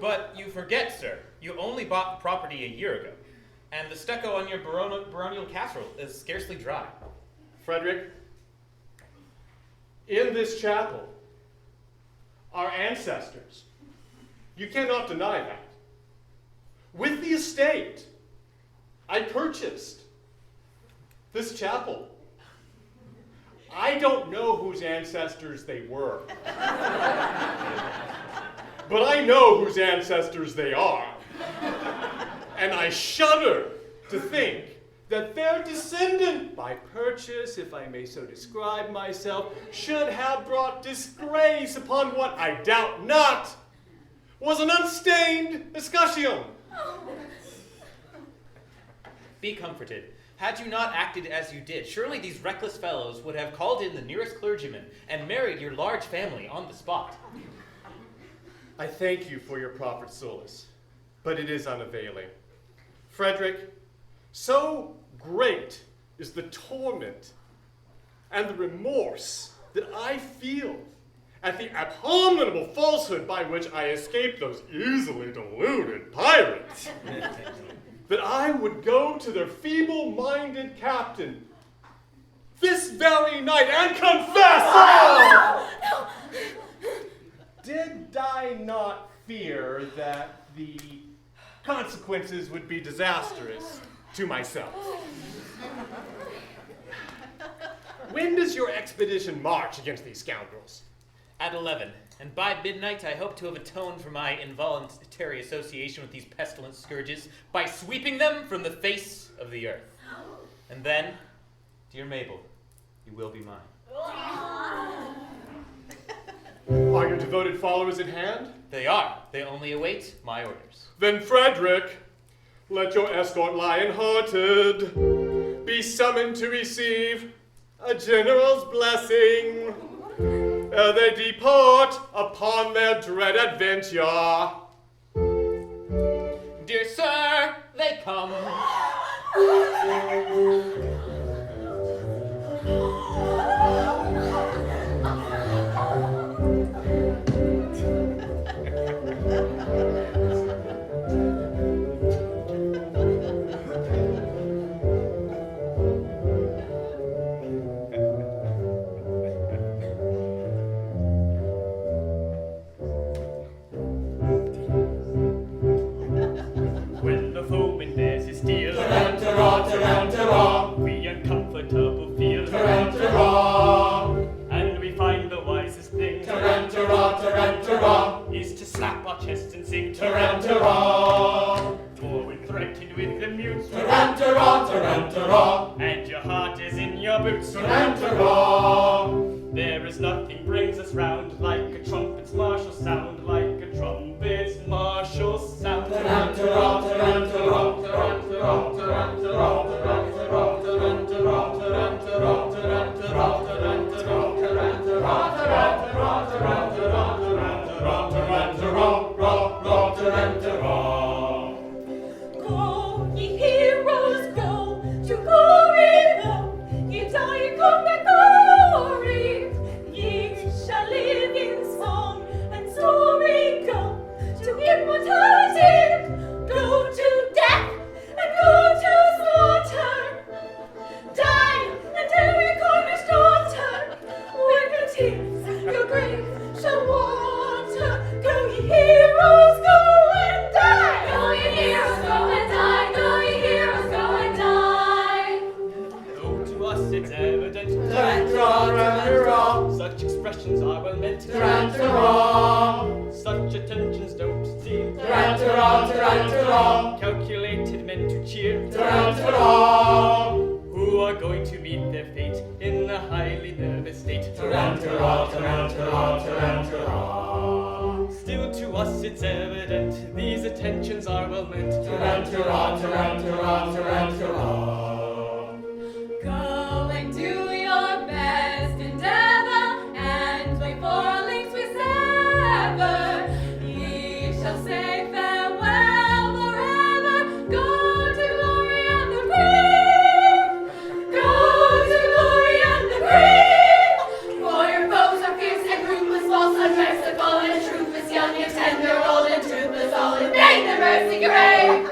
But you forget, sir, you only bought the property a year ago, and the stucco on your baronial casserole is scarcely dry. Frederick, in this chapel, our ancestors, you cannot deny that. With the estate, I purchased this chapel. I don't know whose ancestors they were, but I know whose ancestors they are. And I shudder to think that their descendant, by purchase, if I may so describe myself, should have brought disgrace upon what I doubt not was an unstained escutcheon. Be comforted. Had you not acted as you did, surely these reckless fellows would have called in the nearest clergyman and married your large family on the spot. I thank you for your proffered solace, but it is unavailing. Frederick, so great is the torment and the remorse that I feel at the abominable falsehood by which I escaped those easily deluded pirates, that I would go to their feeble-minded captain this very night and confess. Oh! Did I not fear that the consequences would be disastrous to myself? When does your expedition march against these scoundrels? At 11, and by midnight I hope to have atoned for my involuntary association with these pestilent scourges by sweeping them from the face of the earth. And then, dear Mabel, you will be mine. Are your devoted followers at hand? They are. They only await my orders. Then, Frederick, let your escort lion-hearted be summoned to receive a general's blessing ere they depart upon their dread adventure. Dear sir, they come. We uncomfortable feel, and we find the wisest thing is to slap our chests and sing for when threatened with the mute, and your heart is in your boots, there is nothing brings us round like a trumpet's martial sound, like a trumpet's martial sound. Go, ye heroes, go to glory, go, ye dying come back glory. Ye shall live in song and story, go to immortality, go to death and go to slaughter. Die and every corner's daughter, with the tears your grave shall water. Go, ye heroes, go and die. Go, ye heroes, go and die. Go, ye heroes, go and die. Though to us it's evident such expressions are well meant, such attentions don't seem calculated meant to cheer, who are going to meet their fate in a highly nervous state. fleet. Tarantara, tarantara, tarantara. Still to us it's evident these attentions are well meant. Tarantara, tarantara, tarantara. Go and do your best endeavor, and before links we sever, ye shall say farewell forever. Go to glory and the grave. Go to glory and the grave. For your foes are fierce and ruthless, false, unmerciful, and truthless, young and tender, old and toothless, all in vain the mercy grave.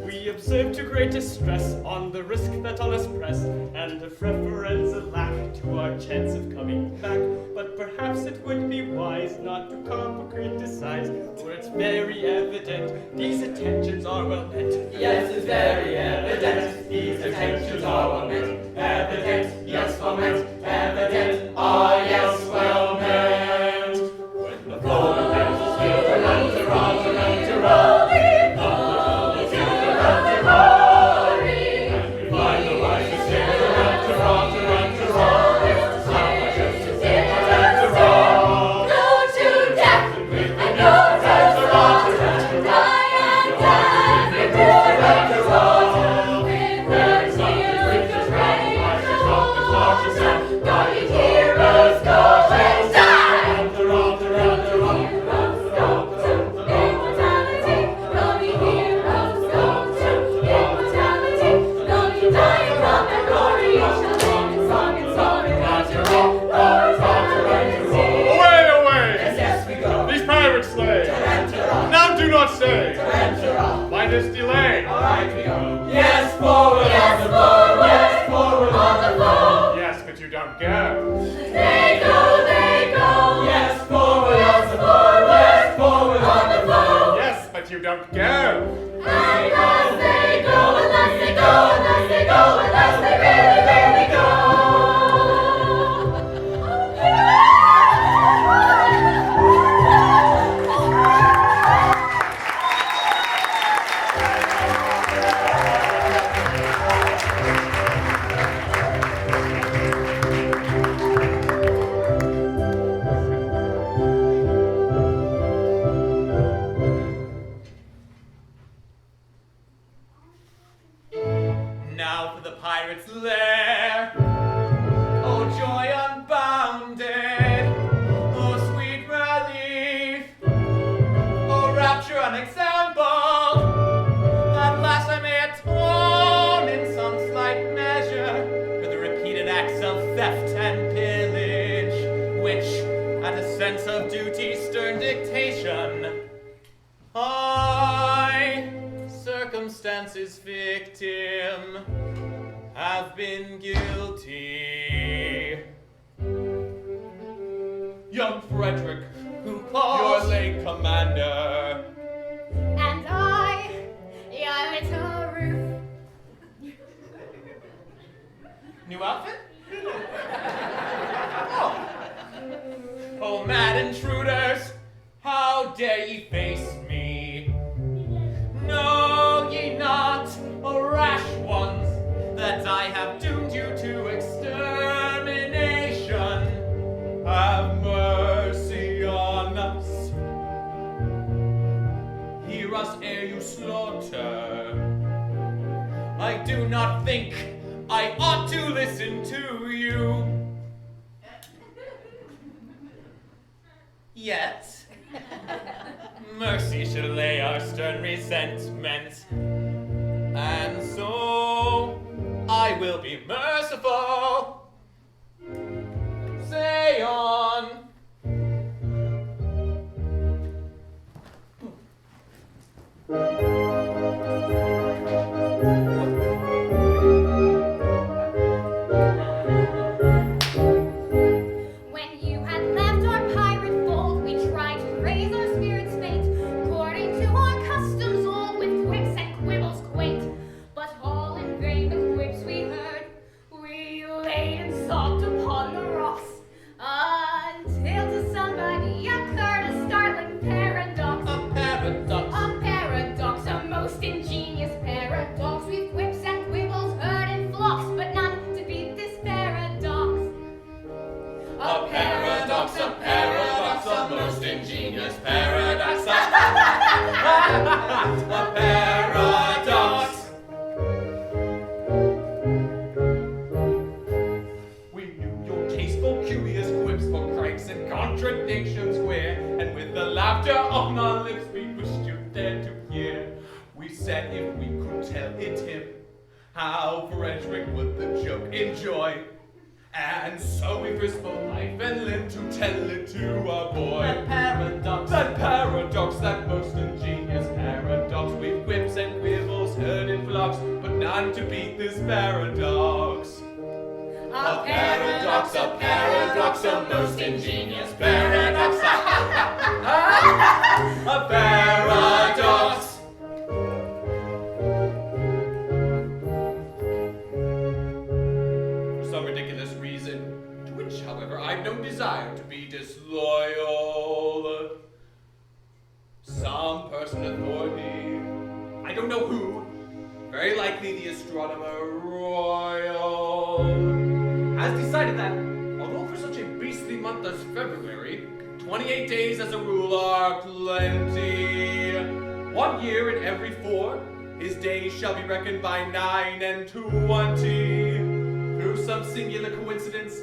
We observe to great distress on the risk that on us press, and a preference lack to our chance of coming back. But perhaps it would be wise not to criticize, for it's very evident these attentions are well meant. Yes, it's very evident, these attentions are well meant. Evident, yes, well meant. Evident, ah, yes, well meant. When the floor of them is still tarantara, tarantara. And we find the life is still tarantara, tarantara. Go to death and go to die and die and go to with the tears of rain. Guardian heroes go and die. Heroes go to immortality. Guardian heroes go to immortality. Guardian dying from their glory shall live in song and song and natural. Away, away! Yes, we go. These pirates slay! Tarantara, Now do not stay! tarantara. Why this delay? All right, we go. Yes, forward on the boat. Yes, forward on the boat. Yes, but you don't go. They go, they go. Yes, forward on the boat. Yes, forward on the boat. Yes, but you don't go. Unless they go, unless they go, unless they go, unless they really, really go. Now for the pirate's lair. Oh, joy unbounded. Oh, sweet relief. Oh, rapture unexampled. At last I may atone in some slight measure for the repeated acts of theft and pillage, which, at a sense of duty's stern dictation, I, circumstance's victim, have been guilty. Young Frederick, Who calls your late commander. And I, your little Ruth. new outfit? Oh. Oh, mad intruders, how dare ye face me? Know ye not, O rash ones, that I have doomed you to extermination? Have mercy on us. Hear us ere you slaughter. I do not think I ought to listen to you. Yet, mercy should allay our stern resentment, and so I will be merciful. Say on. When you had left our pirate fold, we tried to raise our spirits faint, according to our customs old, with quips and quibbles quaint. But all in vain, the quips we heard, we ingenious paradox. A paradox. We knew your tasteful, curious quips for cranks and contradictions queer, and with the laughter on our lips we wished you dared to hear. We said if we could tell it him, how Frederick would the joke enjoy. And so we risked both life and limb to tell it to our boy. That paradox, that most ingenious paradox. We've quips and quibbles heard in flocks, but none to beat this paradox. A paradox, a paradox, a most ingenious paradox. A paradox. For some ridiculous reason, to which, however, I've no desire to be disloyal, some person authority, I don't know who, very likely the astronomer royal, has decided that, although for such a beastly month as February, 28 days as a rule are plenty. 1 year in every 4, his days shall be reckoned by 9 and 20. Through some singular coincidence,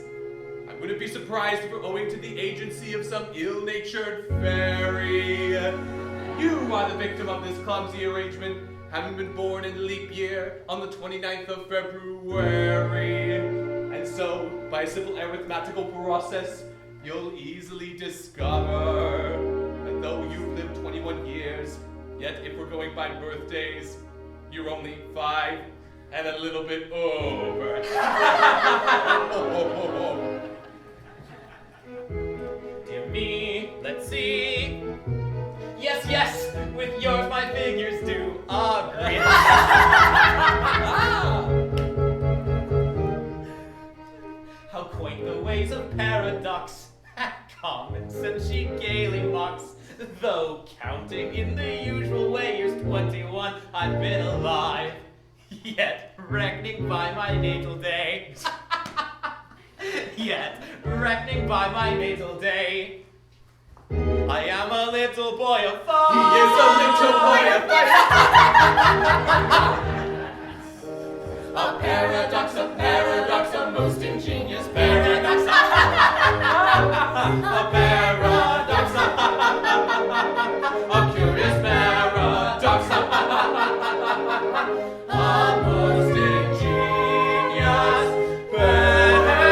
I wouldn't be surprised if we're owing to the agency of some ill-natured fairy. You are the victim of this clumsy arrangement, having been born in leap year on the 29th of February. And so, by a simple arithmetical process, you'll easily discover that though you've lived 21 years, yet if we're going by birthdays, you're only 5 and a little bit over. Dear me, let's see. Yes, yes, with yours my figures do agree. How quaint the ways of paradox. Common sense she gaily mocks. Though counting in the usual way, years 21 I've been alive. Yet reckoning by my natal day. Yet reckoning by my natal day. I am a little boy of 5. He is a little boy of 5. A paradox, a most ingenious paradox. A paradox, a curious paradox. A most ingenious paradox.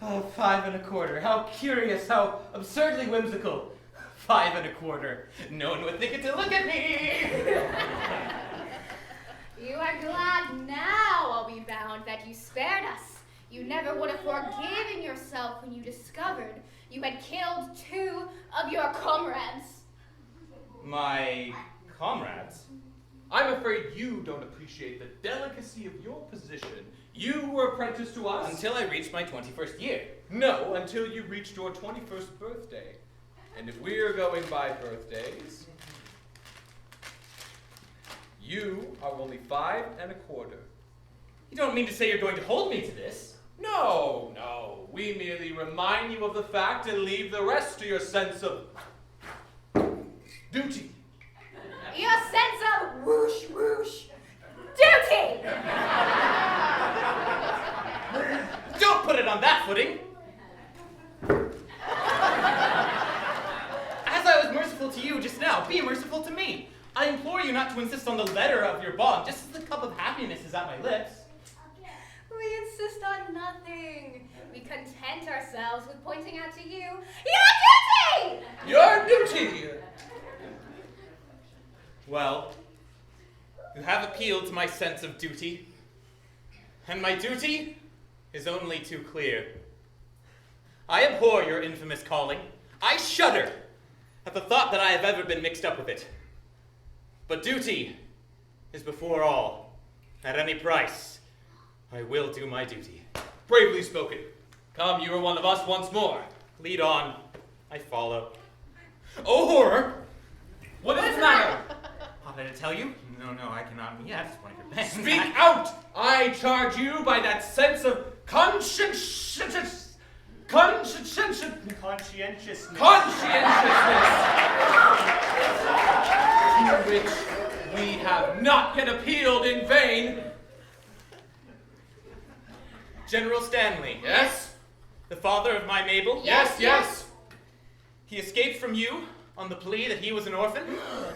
Oh, 5 1/4. How curious, how absurdly whimsical. 5 1/4. No one would think it to look at me. You are glad now, I'll be bound, that you spared us. You never would have forgiven yourself when you discovered you had killed 2 of your comrades. My comrades? I'm afraid you don't appreciate the delicacy of your position. You were apprenticed to us. Until I reached my 21st year. No, until you reached your 21st birthday. And if we're going by birthdays, you are only 5 1/4. You don't mean to say you're going to hold me to this? No, no. We merely remind you of the fact and leave the rest to your sense of duty. Your sense of whoosh whoosh duty! Don't put it on that footing! As I was merciful to you just now, be merciful to me. I implore you not to insist on the letter of your bond, just as the cup of happiness is at my lips. We insist on nothing. We content ourselves with pointing out to you your duty! Your duty! Well, you have appealed to my sense of duty, and my duty is only too clear. I abhor your infamous calling. I shudder at the thought that I have ever been mixed up with it. But duty is before all. At any price, I will do my duty. Bravely spoken. Come, you are one of us once more. Lead on. I follow. Oh, horror! What is the matter? Ought I to tell you? No, I cannot yet. It's one of your bangs. Speak out! I charge you by that sense of conscientiousness, to which we have not yet appealed in vain. General Stanley. Yes? The father of my Mabel? Yes. He escaped from you on the plea that he was an orphan?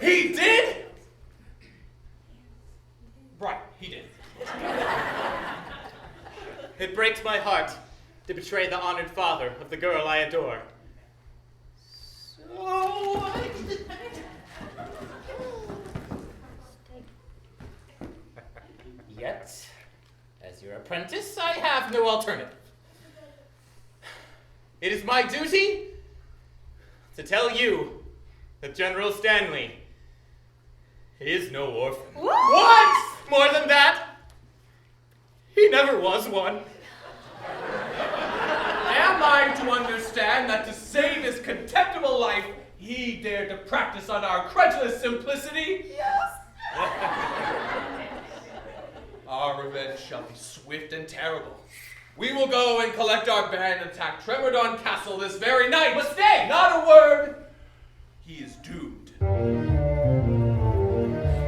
He did? Right, he did. It breaks my heart to betray the honored father of the girl I adore. So Yet, as your apprentice, I have no alternative. It is my duty to tell you that General Stanley is no orphan. What? More than that, he never was one. Am I to understand that to save his contemptible life, he dared to practice on our credulous simplicity? Yes. Our revenge shall be swift and terrible. We will go and collect our band and attack Tremordon Castle this very night. But stay! Not a word! He is doomed.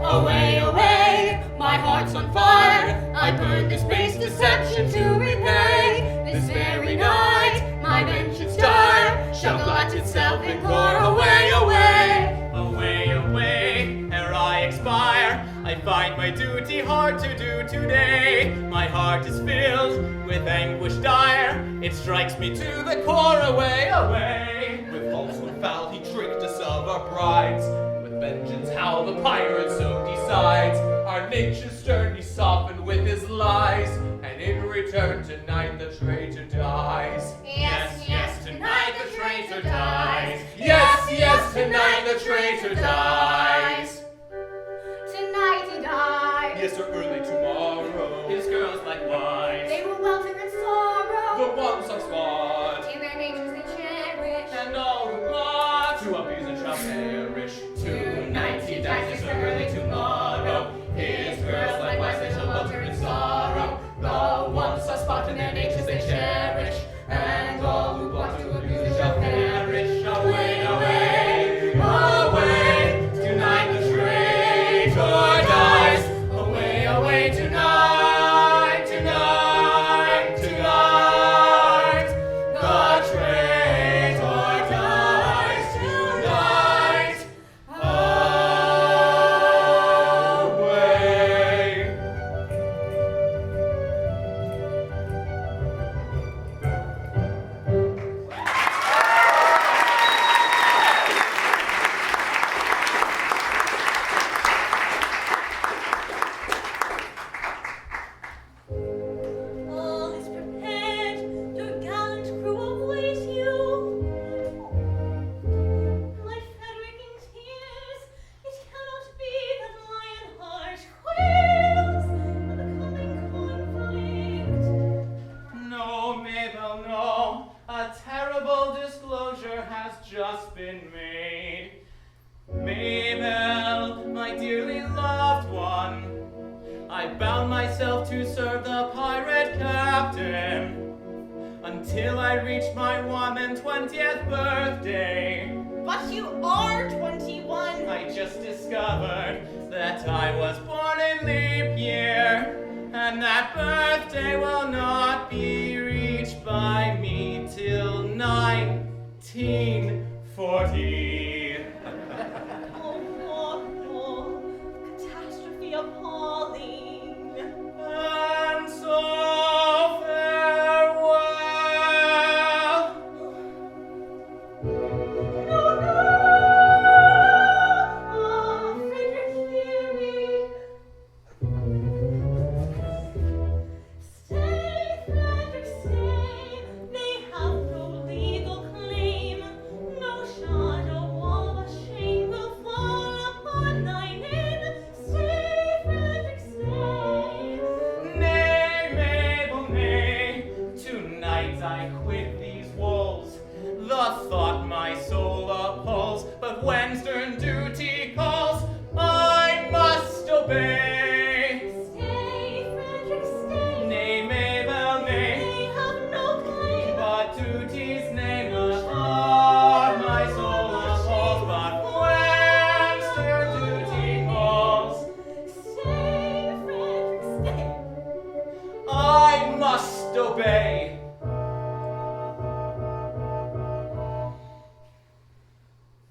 Away, away, my heart's on fire. I burn this base deception to repay. This very night, my vengeance dire shall glut itself in gore. Away, away, Away, away, ere I expire, I find my duty hard to do today. My heart is filled with anguish dire, it strikes me to the core. Away, away. With falsehood foul he tricked us of our brides. With vengeance how the pirate so decides. Our nature stern he softened with his lies. And in return tonight the traitor dies. yes, tonight the traitor dies. Yes, tonight the traitor dies. Tonight he died. Yes, or early tomorrow. His girls likewise. They will welter in sorrow. The ones on spot. In their natures they cherish. And all who plot To abuse and shall perish. Tonight he dies, yes, or early tomorrow. His girls likewise they shall welter in sorrow. The ones on spot in their natures they cherish. And all who want to abuse shall perish. Away, away, away. Tonight the traitor dies. Away, away, tonight, tonight, tonight. The traitor dies tonight. Away. All is prepared, your gallant crew awaits you. My Frederick in tears, it cannot be that lion heart quails at the coming conflict. No, Mabel, no. A terrible disclosure has just been made. Mabel, my dearly loved one, I bound myself to serve the pirate captain until I reached my 120th birthday. But you are 21. I just discovered that I was born in leap year, and that birthday will not be reached by me till 1940. Oh, catastrophe appalling. And so farewell. No, Frederick, hear me. Stay, Frederick, stay. They have no legal claim. No shadow of a shame will fall upon thy name. Stay, Frederick, stay. stay. I must obey.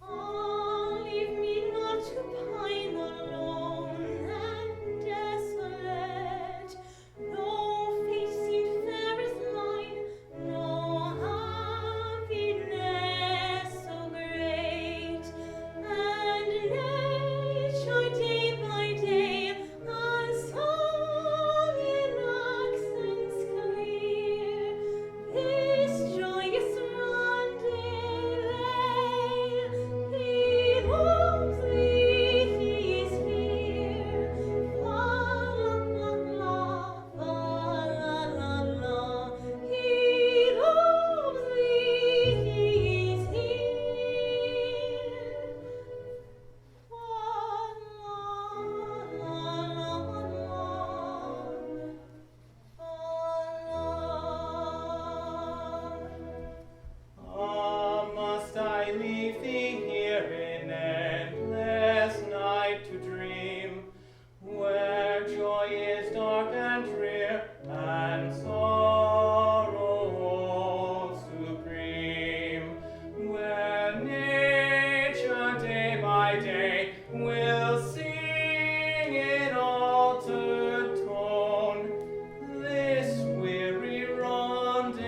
Oh, leave me not to pine alone and desolate. No face seemed fair as mine, no happiness so great. And nature day by day, a song in accents clear, this joyous roundelay. He moves thee, he is here. Fa la la la, fa la la la. He moves thee, he is here. Fa la la Ah, must I leave thee here in endless night to dream, where joy is dark and drear, and sorrow supreme, where nature day by day will sing in altered tone this weary roundelay.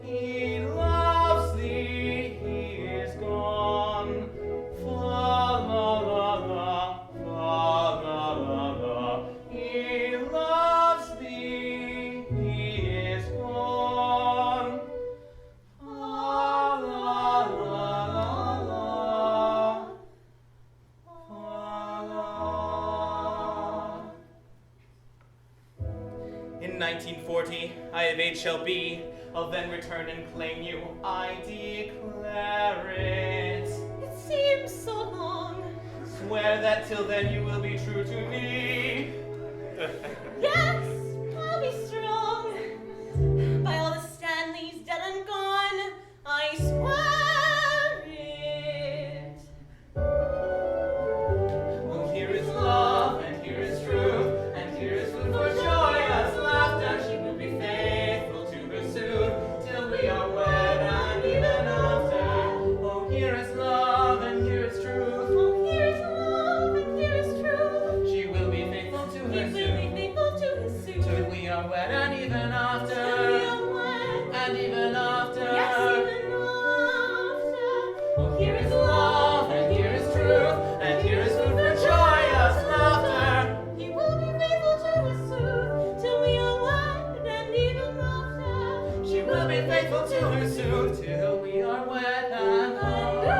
He loves thee, he is gone. Fa la la la, fa la la la. He loves thee, he is gone. Fa la la la la. Fa la. In 1940, I of age shall be. I'll then return and claim you. I declare it. It seems so long. Swear that till then you will be true to me. Yes, I'll be strong. By all the Stanleys dead and gone, I swear it. Oh, here is love, and here is truth, and here is food for joyous laughter. She will be faithful to her suit till we are wed and even after. Oh, here is love, and here is truth. Oh, here's love and here is truth. She will be faithful to He her will be suit faithful to his suit. till we are wed and even Till we after. are wed. And even after. Yes, even after. Oh, here is Love, and here is truth, and here is food for joyous laughter. He will be faithful to his suit till we are wed and even after. She will be faithful to her suit till we are wed and after.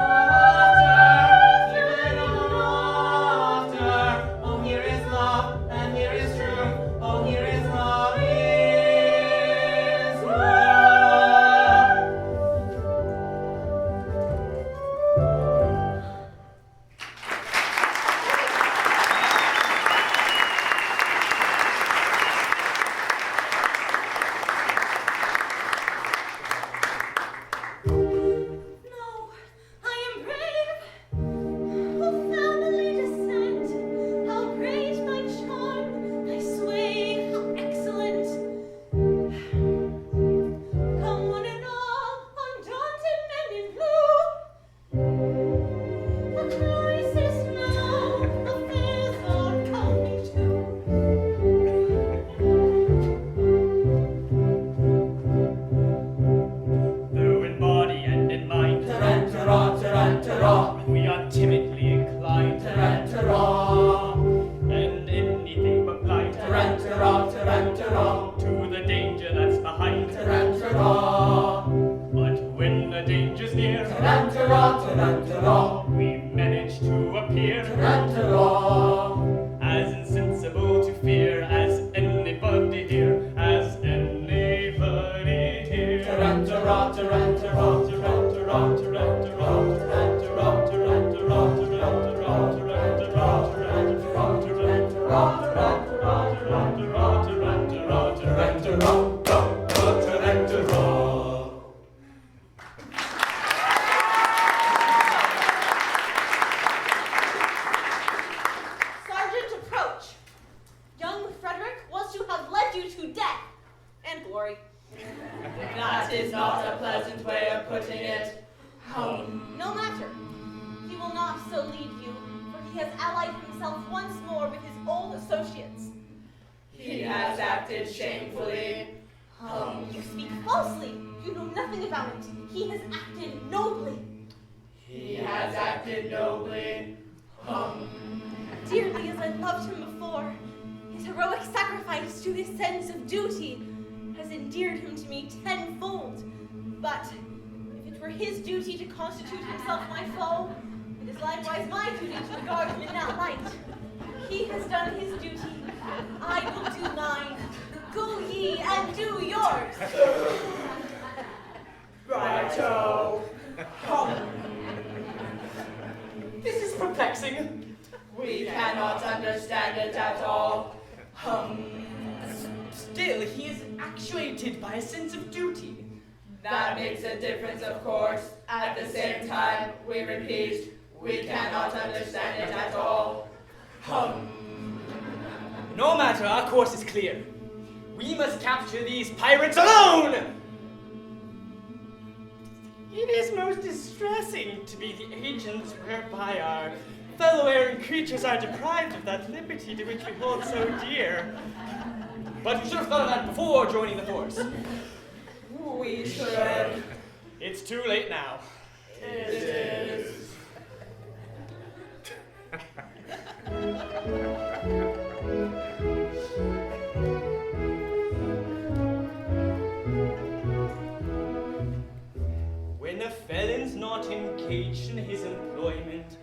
Even after. Oh, here is love, and here is truth. Oh, here is love, is love. No, I am brave. Oh, family descent, how great my charm, my sway, how excellent. Come one and all, undaunted men in blue. The crisis now, affairs are coming to. Though in body and in mind we are timidly inclined and anything but blind to the danger that's behind. But when the danger's near, we manage to appear as insensible to fear as anybody here, as anybody here. Sergeant, approach. old associates. He has acted shamefully. You speak falsely. You know nothing about it. He has acted nobly. He has acted nobly. Dearly as I loved him before, his heroic sacrifice to his sense of duty has endeared him to me tenfold. But if it were his duty to constitute himself my foe, it is likewise my duty to regard him in that light. He has done his duty. I will do mine. Go ye and do yours. Righto. This is perplexing. We cannot understand it at all. Still, he is actuated by a sense of duty. That makes a difference, of course. At the same time, we repeat, we cannot understand it at all. No matter, our course is clear. We must capture these pirates alone! It is most distressing to be the agents whereby our fellow errant creatures are deprived of that liberty to which we hold so dear. But we should have thought of that before joining the force. We should. It's too late now. It is. When a felon's not engaged in his employment,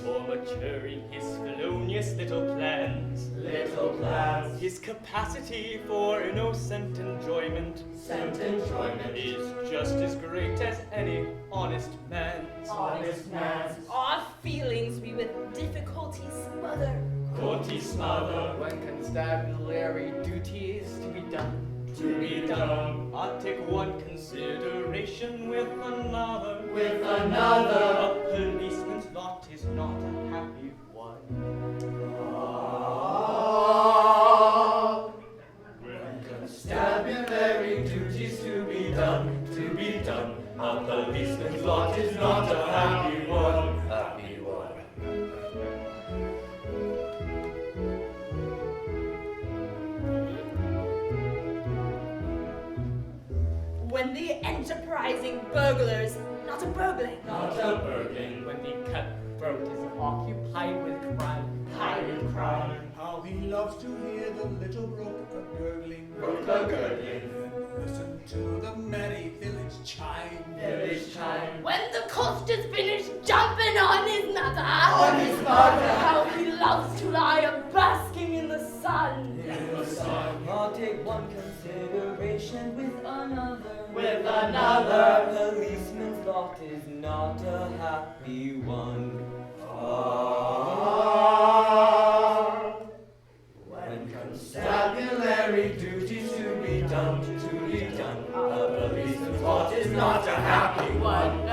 or maturing his felonious little plans, his capacity for innocent enjoyment, is just as great as any honest man's. Our feelings we with difficulty smother. When constabulary duty is to be done, I'll take one consideration with another. A policeman's lot is not a happy one. When constabulary duties to be done, a policeman's lot is not a happy one. When the enterprising burglar's not a burgling. When the cutthroat is occupied with crime. How he loves to hear the little brook a-gurgling. Listen to the merry village chime. When the coast is finished jumping on his mother. How he loves to lie a-basking in the sun. I'll take one consideration with another. Policeman's lot is not a happy one. When constabulary duties to be done, a policeman's lot is not a happy one.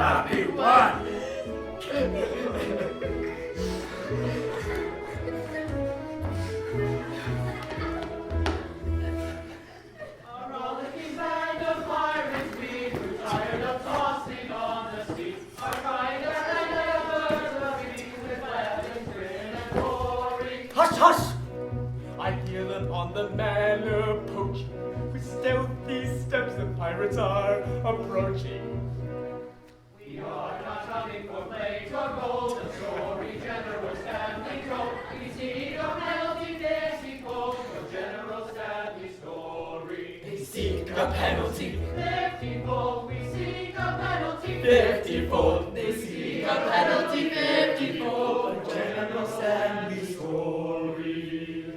Hush! I hear them on the manor poaching. With stealthy steps the pirates are approaching. We are not coming for plagues or gold, the story General Stanley told. We seek a penalty, there he told, for General Stanley's story. They seek a penalty. 50-fold, we seek a penalty. 50-fold. They seek a penalty, 50-fold, for General Stanley's story.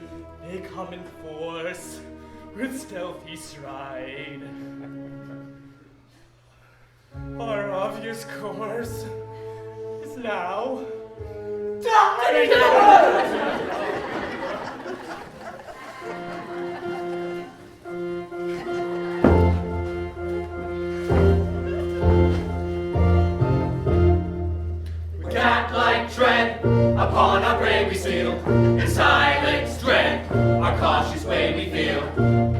They come in force with stealthy stride. Our obvious course is now die! Cat-like tread upon our prey we seal. In silence dread, our cautious way we feel.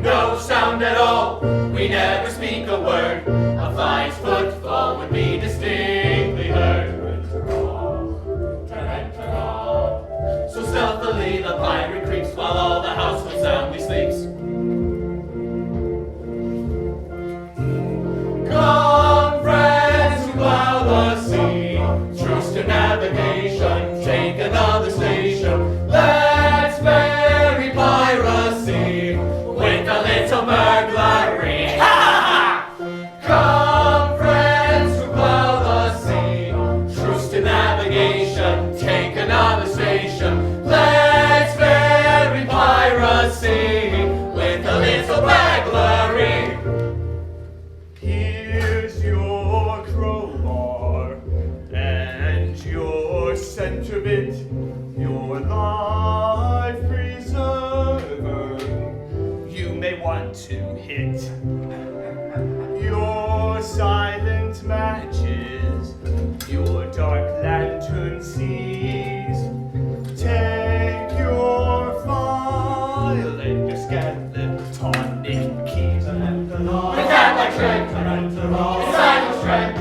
No sound at all, we never speak a word. A fly's footfall would be distinctly heard. So stealthily the want to hit. Your silent matches, your dark lantern seas. Take your file and your skeletonic keys. With that like tread, silent tread.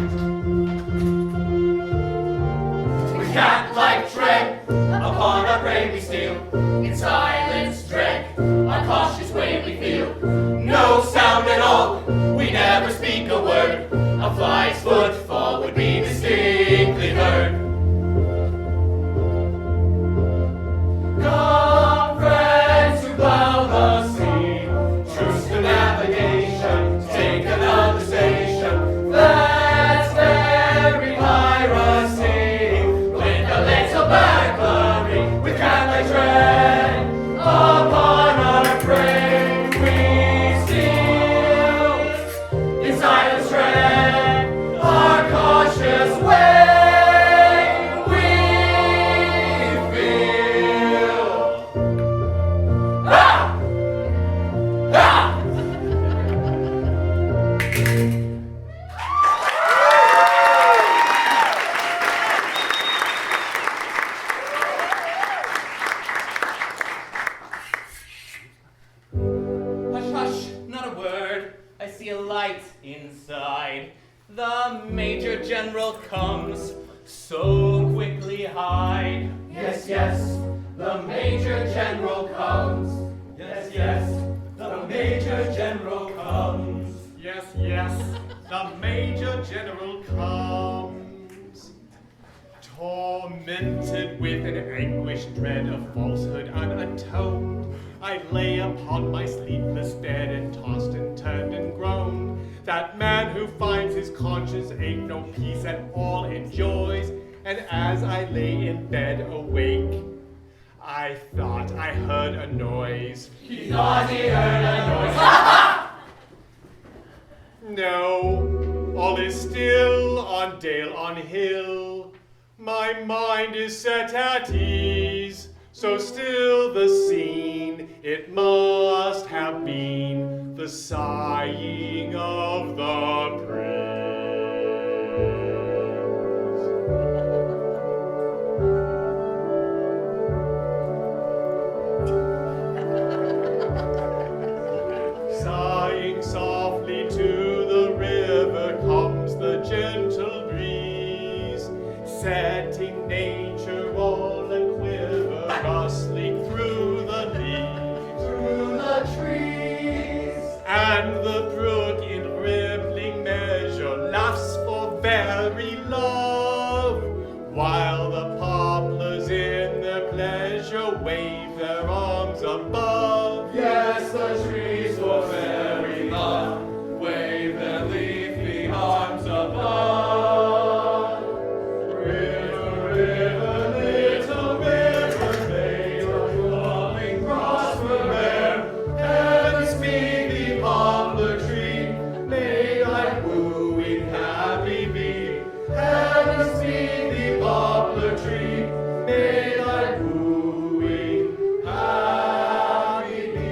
With cat-like tread, upon our prey we steal. In silence dread, our cautious way we feel. No sound at all, we never speak a word. A fly's footfall would be distinctly heard. Come, friends who plow the sea, truce to navigation, take another station. That's very piracy, with a little burglary, with cat-like tread, upon our prey we steal. In silence tread, our cautious way we feel. Ah! Ah! Hush, hush, not a word. I see a light inside. The Major General comes, so quickly hide. Yes, yes, the Major General comes. Yes, yes, the Major General comes. Yes, yes, the Major General comes. Tormented with an anguished dread of falsehood unatoned, I lay upon my sleepless bed and tossed and turned and groaned. That man who finds his conscience ache no peace at all enjoys, and as I lay in bed awake, I thought I heard a noise. He thought he heard a noise. No, all is still on dale, on hill. My mind is set at ease, so still the scene, it must have been the sighing of the prince. Sighing softly to the river comes the gentle breeze, setting nature all a quiver, rustling through the leaves, Through the trees, and the brook in rippling measure laughs for very love, while the poplars in their pleasure wave their arms above. yes, the trees for very love wave their leafy arms above. River, river, little river, may your loving prosper e'er. Heaven speed the poplar tree, may thy wooing happy be. Heaven speed the poplar tree, may thy wooing happy be.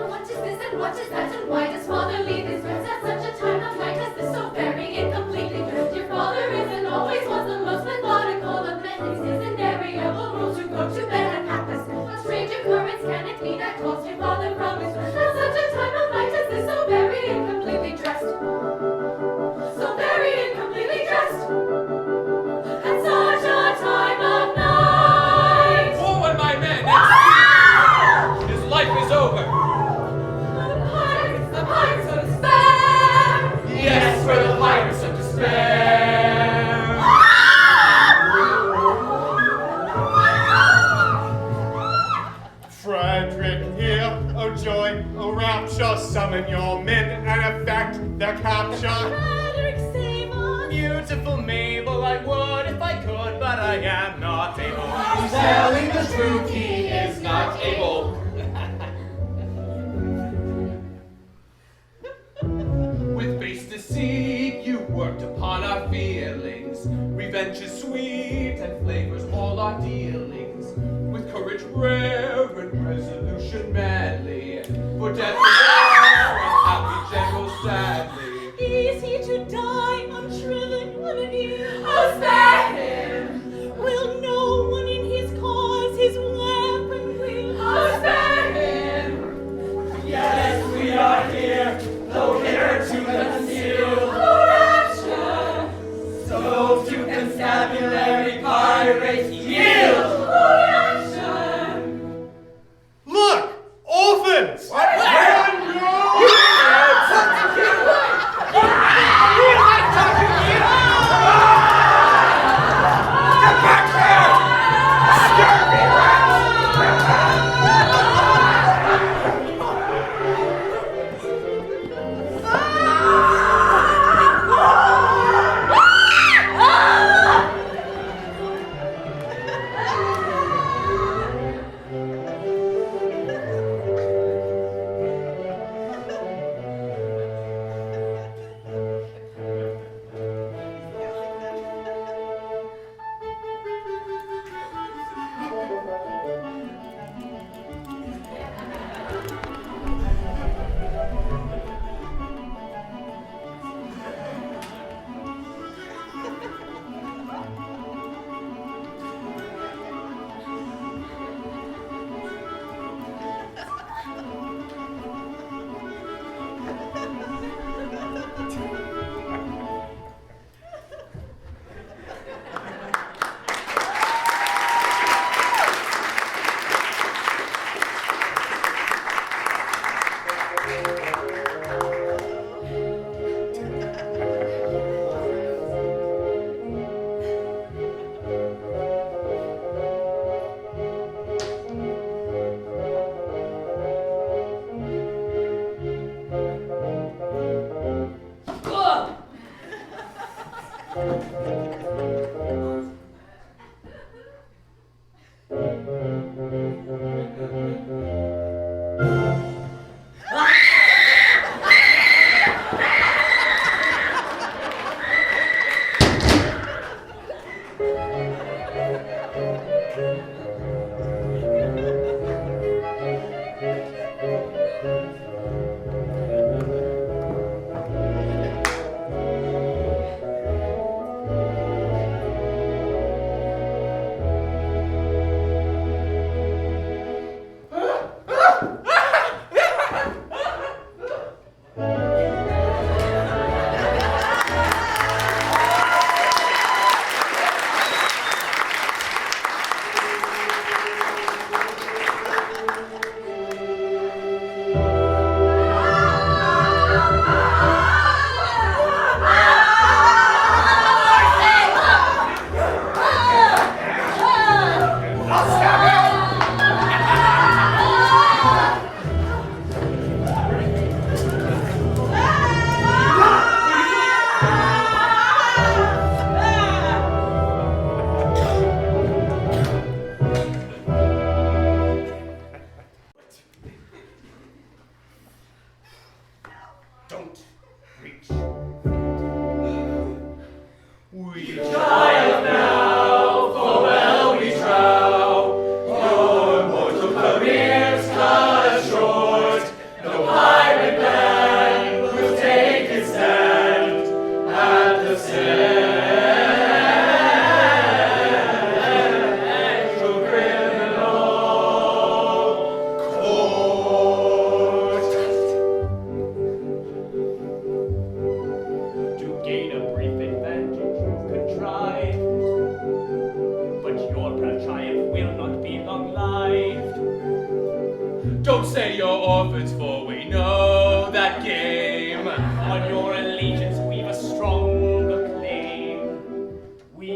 what is this and what is that, and why does father leave his rest at such a time of night as this, so very incompletely dressed? Your father is and always was the most methodical of men. It's his invariable rule to go to bed at half past. What strange occurrence can it be that calls your father from his rest at such a time of night as this, so very incompletely dressed? So very incompletely dressed at such a time of night. Forward, my men! His life is over. The pirates of despair. Yes, for the pirates of despair. Frederick here, oh joy, oh rapture, summon your men and effect their capture. Frederick, save us. Beautiful Mabel, I would if I could, but I am not able. Telling the truth, he is not able. With base deceit, you worked upon our feelings. Revenge is sweet and flavors all our dealings. With courage rare and resolution manly, for death is rare and happy general sadly. Is he to die unshriven one of you? Oh, spare him! Will no one in his cause his weapon wield? Oh, spare him! Yes, we are here, though hitherto concealed. Oh, rapture! So to constabulary pirates yield. Oh, rapture! Look! Orphans! Where Don't say you're orphans, for we know that game. On your allegiance we've a stronger claim. We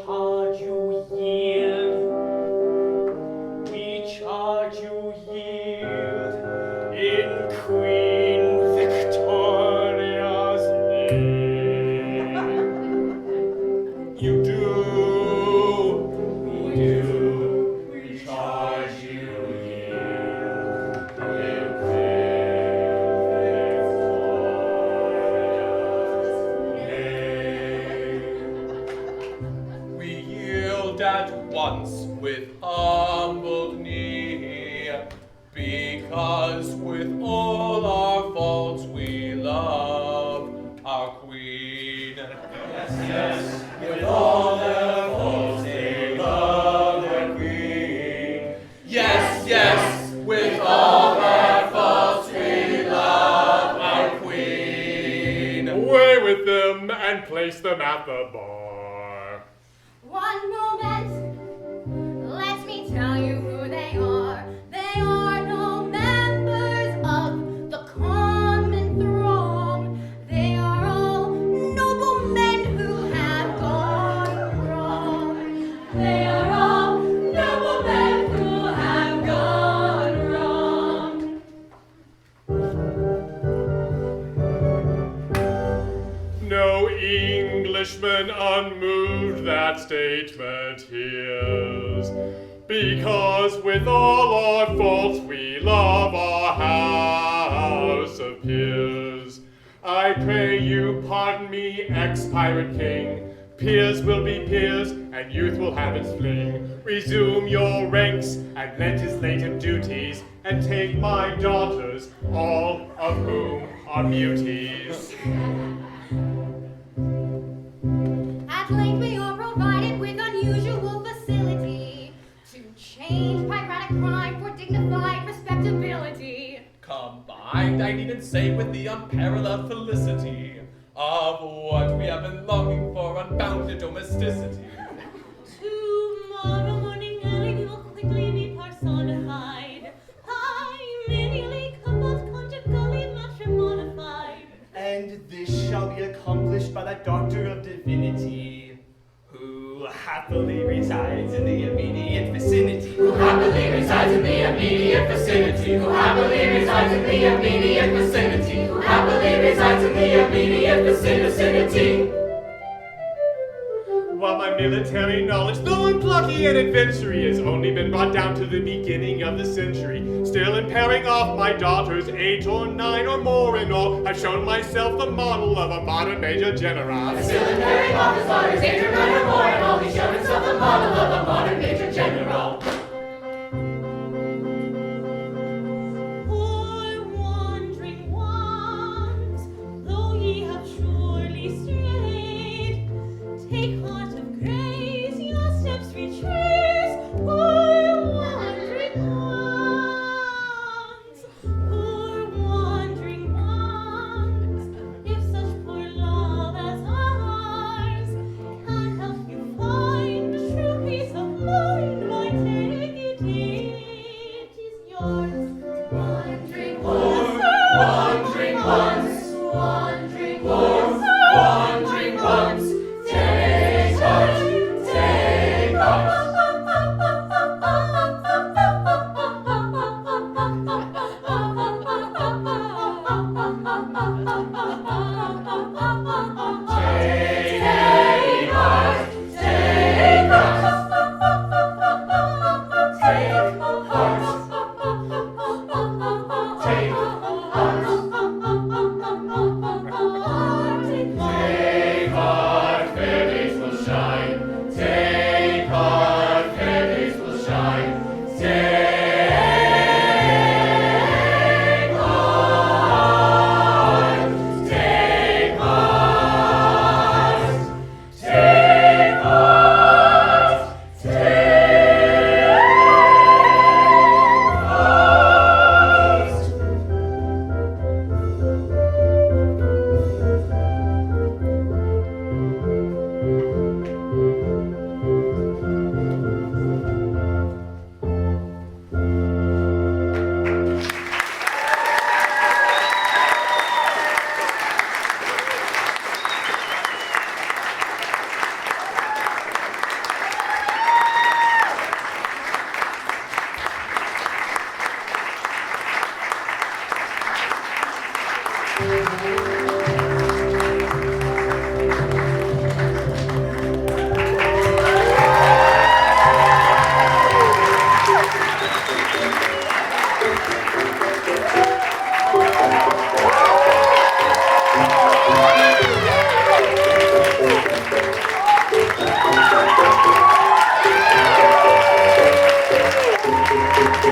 charge you yield. We charge you yield in Queen Victoria's name. You do. We do. We charge you yield in Queen Victoria's name. We yield at once with humbled knee, because with all our faults we love our queen. Yes, with all their faults they love their queen. Yes, yes, with all our faults we love our queen. Away with them and place them at the bar. One moment, let me tell you who they are. They are no members of the common throng. They are all noblemen who have gone wrong. They are all noblemen who have gone wrong. No Englishman unmoved that statement hears, because with all our faults we love our house of peers. I pray you pardon me, ex-pirate king. Peers will be peers, and youth will have its fling. Resume your ranks and legislative duties, and take my daughters, all of whom are beauties. At length we are provided with unusual facility to change piratic crime for dignified respectability. Combined, I needn't say, with the unparalleled felicity of what we have been longing for, unbounded domesticity. Tomorrow morning early you will quickly be personified. Hymeneally coupled, conjugally matrimonified. And this shall be accomplished by that doctor of divinity, who happily resides in the immediate vicinity. Who happily resides in the immediate vicinity. Who happily resides in the immediate vicinity. Who happily resides in the immediate vicinity. While my military knowledge, though unplucky and adventury, has only been brought down to the beginning of the century, still in pairing off my daughters, 8 or 9 or more in all, I've shown myself the model of a modern major general. Still in pairing off his daughters, 8 or 9 or more in all, he's shown himself the model of a modern major general. Poor wandering ones, though ye have surely strayed, take heart of grace, your steps retrace. Poor wandering ones, if such poor love as ours can help you find true peace of mind, why take it, it is yours. Wandering ones, Wandering ones, wandering poor wandering ones, take heart, take heart. Take heart, take heart. Take heart, take Take heart, fair days will shine. Take heart, fair days will shine. Take heart, take heart, take heart, take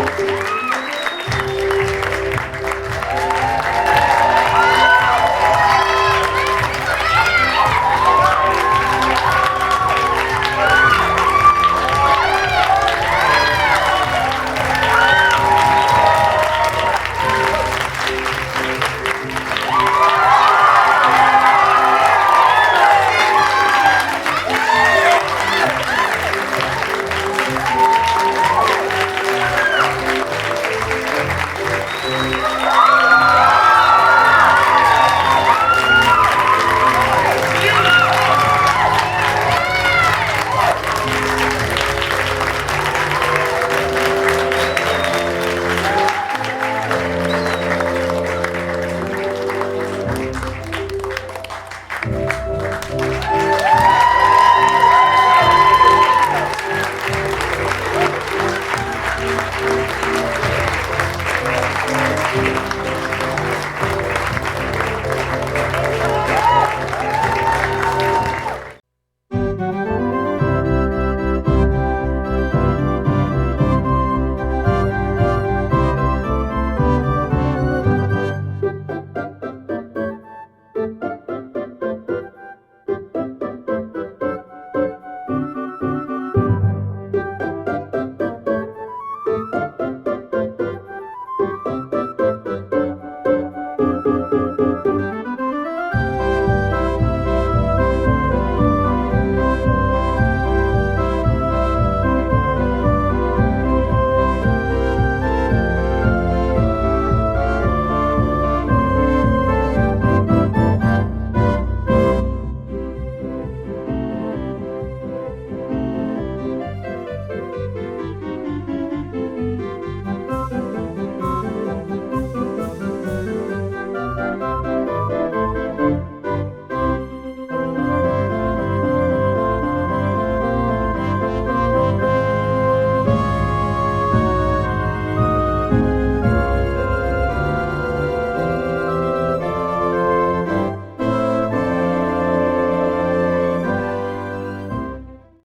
Thank you.